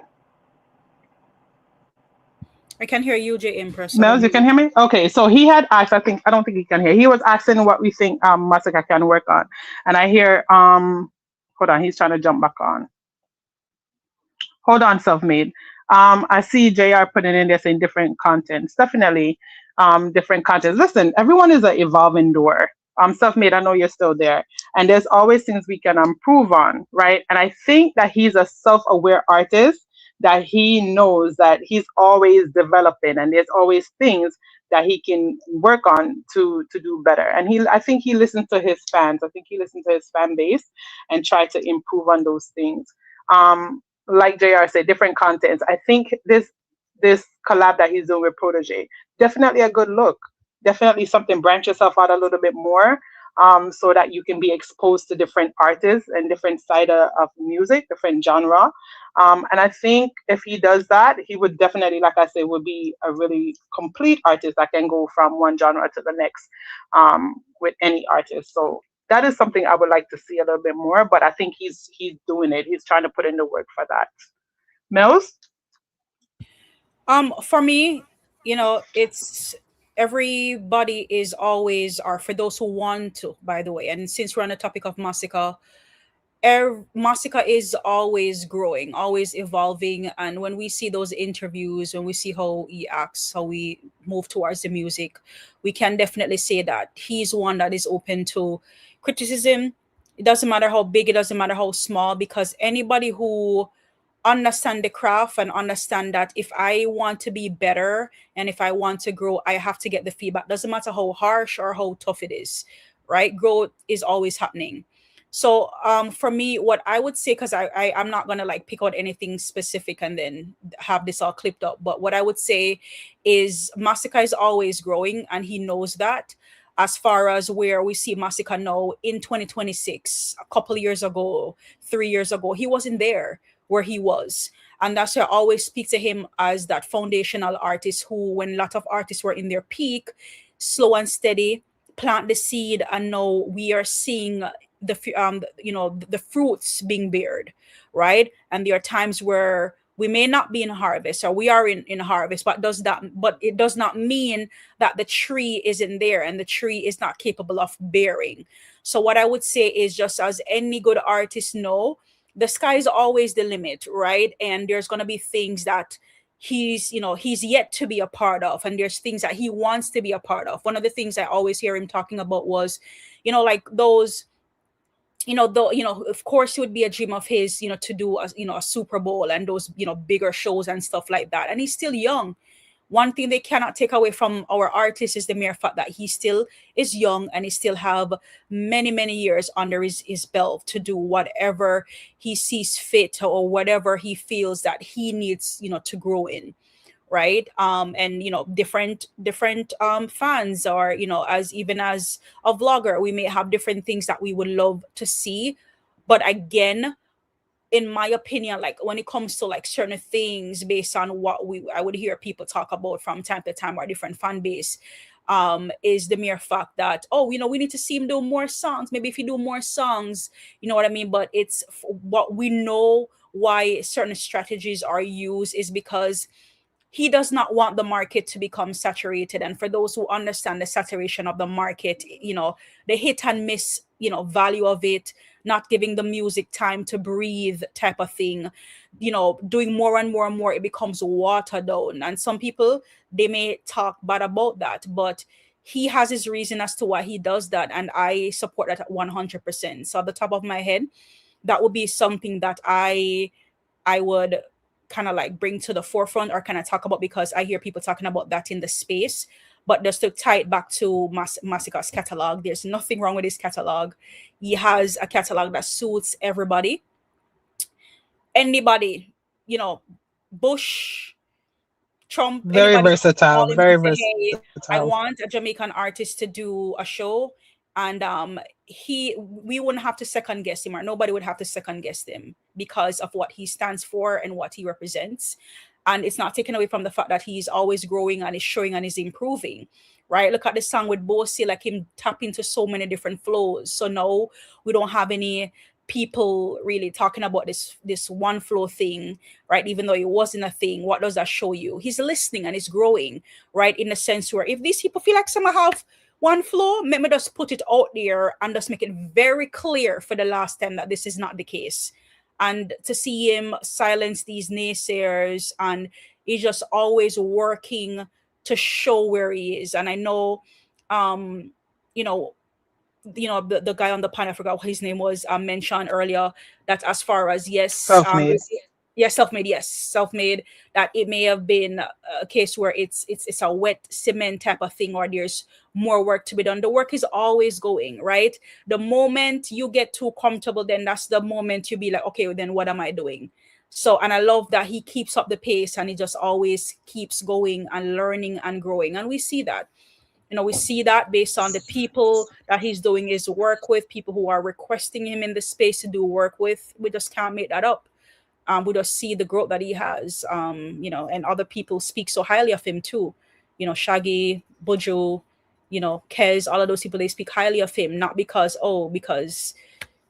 I can hear you, Jaempress. Mels, you can hear me? Okay, so he had asked, I don't think he can hear. He was asking what we think Masicka can work on. And I hear hold on, he's trying to jump back on. Hold on, Self-Made. I see JR putting in there saying different contents. Definitely different contents. Listen, everyone is an evolving door. Self-Made, I know you're still there. And there's always things we can improve on, right? And I think that he's a self-aware artist, that he knows that he's always developing and there's always things that he can work on to do better. And I think he listens to his fans. I think he listens to his fan base and try to improve on those things. Like JR said, different contents. I think this collab that he's doing with Protege, definitely a good look. Definitely something, branch yourself out a little bit more, so that you can be exposed to different artists and different side of music, different genre. And I think if he does that, he would definitely, like I said, would be a really complete artist that can go from one genre to the next, with any artist. So that is something I would like to see a little bit more, but I think he's doing it. He's trying to put in the work for that. Mills? For me, you know, it's everybody is always, or for those who want to, by the way, and since we're on the topic of Masicka, Masicka is always growing, always evolving. And when we see those interviews, when we see how he acts, how we move towards the music, we can definitely say that he's one that is open to criticism. It doesn't matter how big, it doesn't matter how small, because anybody who understand the craft and understand that if I want to be better and if I want to grow, I have to get the feedback. Doesn't matter how harsh or how tough it is, right? Growth is always happening. So for me, what I would say, because I'm not gonna like pick out anything specific and then have this all clipped up, but what I would say is Masicka is always growing and he knows that. As far as where we see Masicka now in 2026, a couple years ago, 3 years ago, he wasn't there where he was. And that's why I always speak to him as that foundational artist who, when a lot of artists were in their peak, slow and steady, plant the seed, and now we are seeing the fruits being bared, right? And there are times where We may not be in harvest, or we are in harvest, but it does not mean that the tree isn't there and the tree is not capable of bearing. So what I would say is, just as any good artist know, the sky is always the limit, right? And there's gonna be things that he's yet to be a part of, and there's things that he wants to be a part of. One of the things I always hear him talking about was, like those, though, of course it would be a dream of his, to do a Super Bowl and those, bigger shows and stuff like that. And he's still young. One thing they cannot take away from our artist is the mere fact that he still is young and he still have many, many years under his belt to do whatever he sees fit, or whatever he feels that he needs, to grow in. Right. And different fans, or as even as a vlogger, we may have different things that we would love to see. But again, in my opinion, like when it comes to like certain things, based on what I would hear people talk about from time to time, or different fan base, is the mere fact that, oh, we need to see him do more songs. Maybe if you do more songs, you know what I mean? But it's what we know why certain strategies are used is because he does not want the market to become saturated. And for those who understand the saturation of the market, the hit and miss, value of it, not giving the music time to breathe type of thing, doing more and more and more, it becomes watered down. And some people, they may talk bad about that, but he has his reason as to why he does that. And I support that at 100%. So at the top of my head, that would be something that I would kind of like bring to the forefront, or kind of talk about, because I hear people talking about that in the space. But just to tie it back to Masicka's catalog, there's nothing wrong with his catalog. He has a catalog that suits everybody. Anybody, Bush, Trump, Very anybody can call versatile. him Very and say, hey, I versatile. want a Jamaican artist to do a show. And we wouldn't have to second guess him, or nobody would have to second guess him, because of what he stands for and what he represents. And it's not taken away from the fact that he's always growing and is showing and is improving, right? Look at the song with Bossy, like him tap into so many different flows. So now we don't have any people really talking about this one flow thing, right? Even though it wasn't a thing, what does that show you? He's listening and he's growing, right? In the sense where if these people feel like some have one flow, let me just put it out there and just make it very clear for the last time that this is not the case. And to see him silence these naysayers, and he's just always working to show where he is. And I know, the guy on the panel, I forgot what his name was, mentioned earlier, that as far as Self-made. self-made, that it may have been a case where it's a wet cement type of thing, or there's more work to be done. The work is always going, right? The moment you get too comfortable, then that's the moment you be like, okay, well, then what am I doing? So, and I love that he keeps up the pace, and he just always keeps going and learning and growing. And we see that. We see that based on the people that he's doing his work with, people who are requesting him in the space to do work with. We just can't make that up. We just see the growth that he has, and other people speak so highly of him too. Shaggy, Buju, Kez, all of those people, they speak highly of him, not because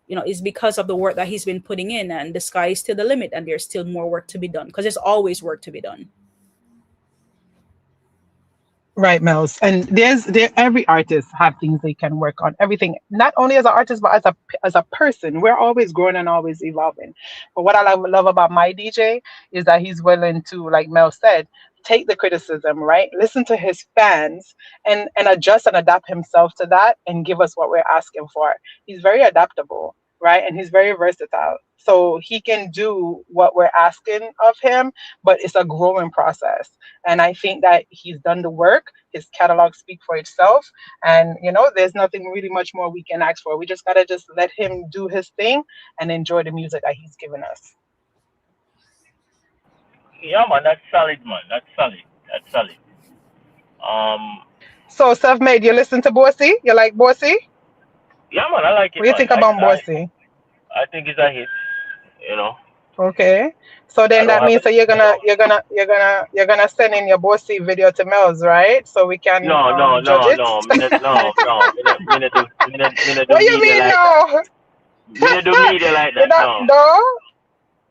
it's because of the work that he's been putting in, and the sky is still the limit, and there's still more work to be done, because there's always work to be done. Right, Mels. And every artist have things they can work on. Everything, not only as an artist, but as a person. We're always growing and always evolving. But what I love about my DJ is that he's willing to, like Mel said, take the criticism, right? Listen to his fans and adjust and adapt himself to that and give us what we're asking for. He's very adaptable, right? And he's very versatile. So he can do what we're asking of him, but it's a growing process. And I think that he's done the work. His catalog speaks for itself. And, there's nothing really much more we can ask for. We just got to just let him do his thing and enjoy the music that he's given us. Yeah, man, that's solid, man. That's solid. So, Self-Made, you listen to Bossy? You like Bossy? Yeah, man, I like it. What do you think about Bossy? I think it's a hit. Okay. So then that means that you're gonna send in your Bossy video to Mel's, right? So we can judge it. No. What do you mean no? Me do media like that. No.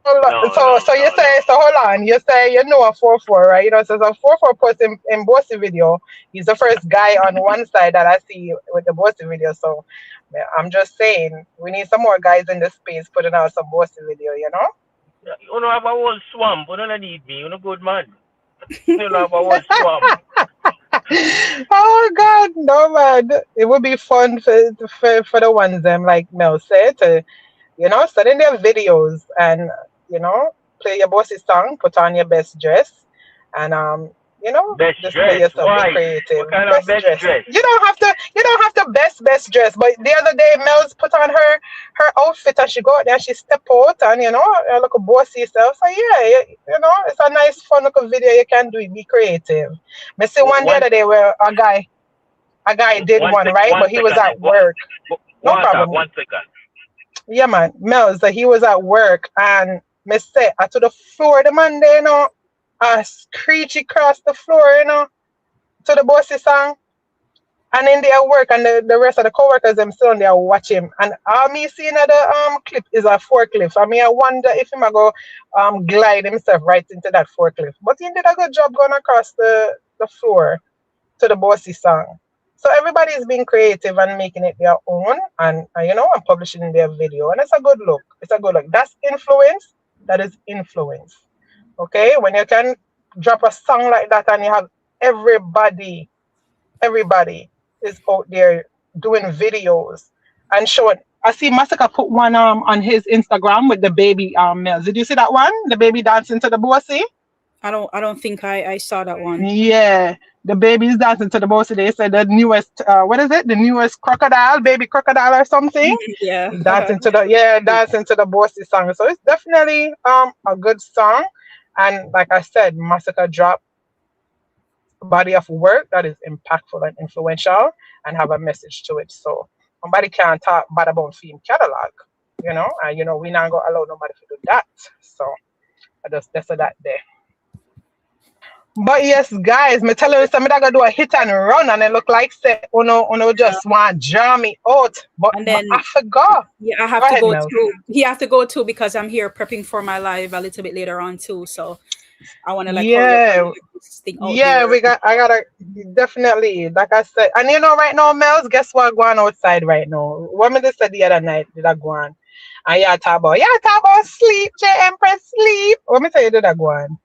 No, so no, so you no, say no. so hold on. You say you know a 4-4, right? You know, so a 4-4 post in Bossy video. He's the first guy on one side that I see with the Bossy video. So yeah, I'm just saying we need some more guys in the space putting out some Bossy video, you know? You know have a whole swamp. You don't need me. You know good man. You know have a whole swamp. Oh God, no man. It would be fun for the ones them like Mel said to send in their videos and you know, play your bossy song, put on your best dress, and Best display dress. yourself, be Why? creative. What kind of Best best dress. dress? You don't have to best dress. But the other day, Mel's put on her outfit and she go out there and she step out and look a bossy self. So yeah, it's a nice fun little video you can do. Be creative. Me see one the One other day where a guy did one right, one but he was second. at work. No Water. problem. 1 second. Yeah, man. Mel, so he was at work and me say I to the floor the man there, screechy across the floor, to the bossy song. And in their work and the rest of the co-workers them still on there watch him. And all me seeing at the clip is a forklift. I mean I wonder if him a go glide himself right into that forklift. But he did a good job going across the floor to the bossy song. So everybody is being creative and making it their own and publishing their video. And it's a good look. It's a good look. That's influence. That is influence. Okay? When you can drop a song like that and you have everybody is out there doing videos and showing. I see Masicka put one on his Instagram with the baby males. Did you see that one? The baby dancing to the bossy? I don't think I saw that one. Yeah, the baby's dancing to the bossy. They said the newest, what is it? The newest crocodile, baby crocodile or something. Yeah. Dancing to the bossy song. So it's definitely a good song. And like I said, Massacre dropped body of work that is impactful and influential and have a message to it. So nobody can talk bad about film catalog, and we not gonna allow nobody to do that. So I just that's that there. But yes, guys, me tell you something that gonna do a hit and run and it look like say uno just want draw me out. But, And but then I forgot. yeah, I Go have to ahead, go Mel. too. He have to go too because I'm here prepping for my live a little bit later on too. So I want to like hurry up and Yeah, get this thing out yeah, there. I gotta definitely, like I said, and right now, Mels, guess what going outside right now? What me just said the other night, did I go on? And talk about sleep, Jaempress sleep. What me tell you did I go on?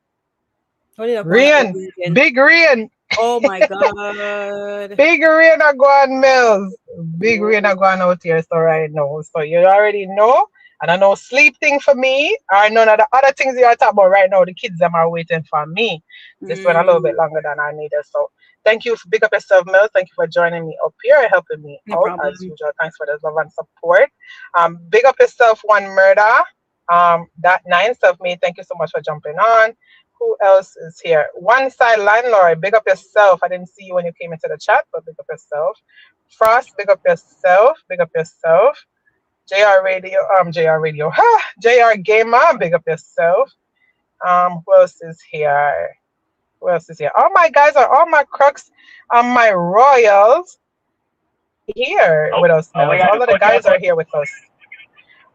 What did I go on Rain, again? big rain. Oh my god. Big rain are going Mills. Big rain are going out here so right now. So you already know. And I know sleep thing for me. I know that the other things you are talking about right now, the kids them are waiting for me. This went a little bit Mm, longer than I needed. So thank you. Big up yourself, Mills. Thank you for joining me up here and helping me no out problem. as usual. Thanks for the love and support. Big up yourself, One Murder. That nine self me. Thank you so much for jumping on. Who else is here? One side landlord, big up yourself. I didn't see you when you came into the chat, but big up yourself. Frost, big up yourself. Big up yourself. JR Radio, JR Gamer, big up yourself. Who else is here? Who else is here? All my guys are all my crooks, my royals here with us now. We had All to of the cut you guys are here with us.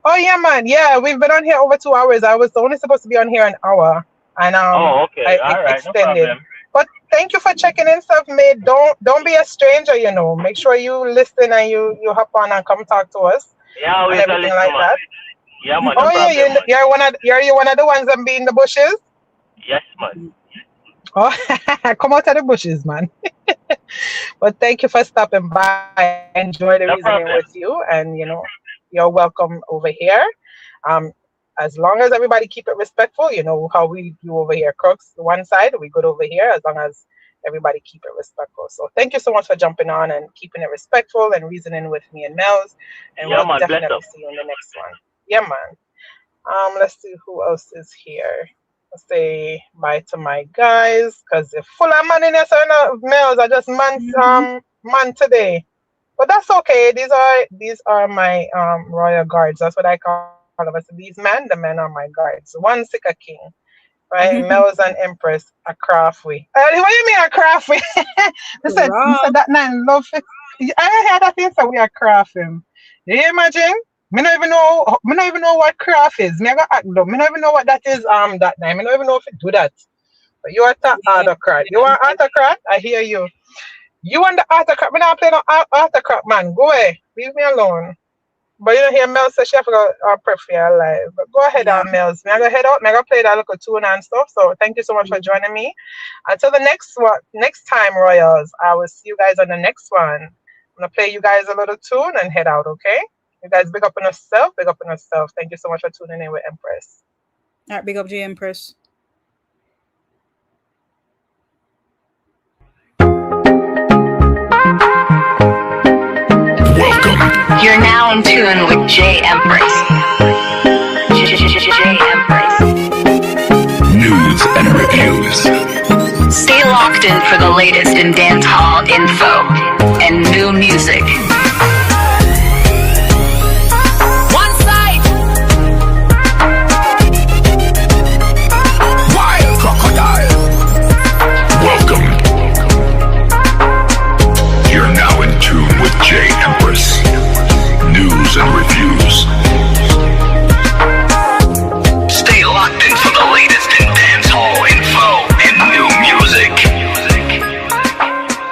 Oh yeah, man. Yeah, we've been on here over 2 hours. I was only supposed to be on here an hour, and okay. I All right. No extended. problem. But thank you for checking in, self made. Don't be a stranger. Make sure you listen and you hop on and come talk to us Yeah, and always a everything listen, like man. that. Yeah, man. No Oh yeah, problem, man. you're one of the ones that be in the bushes. Yes, man. Oh, come out of the bushes, man. But thank you for stopping by. I enjoy the reasoning No with problem. you, and you're welcome over here. Um, as long as everybody keep it respectful, you know how we do over here, Crooks. One side, we good over here. As long as everybody keep it respectful. So thank you so much for jumping on and keeping it respectful and reasoning with me and Mel's. And Yeah, we'll man. Bless definitely up. see you in the next one. Yeah, man. Let's see who else is here. Let's say bye to my guys, because if full of man in here, so males are just Mhm. man today. But that's okay. These are my royal guards. That's what I call them. So these men, the men are my guards. One Sika king, right? Mels and Empress, a craftway. What do you mean a craftway? You said Rob. that nine love. I heard that thing, so we are crafting. Do you imagine? Me not even know what craft is. Me I got act though. Me not even know what that is that name. Me not even know if it do that. But you are the autocrat. You are autocrat? I hear you. You want the autocrat. Me not play no autocrat, man. Go away. Leave me alone. But you know here Mel says she have to go prep for your life. But go ahead Mel. Me I go head out, me I go play that little tune and stuff. So thank you so much for joining me. Until the next time, Royals. I will see you guys on the next one. I'm gonna play you guys a little tune and head out, okay? You guys big up on yourself, big up on yourself. Thank you so much for tuning in with Empress. All right, big up Jaempress. Welcome. You're now in tune with Jaempress. Jaempress. News and reviews. Stay locked in for the latest in dancehall info and new music.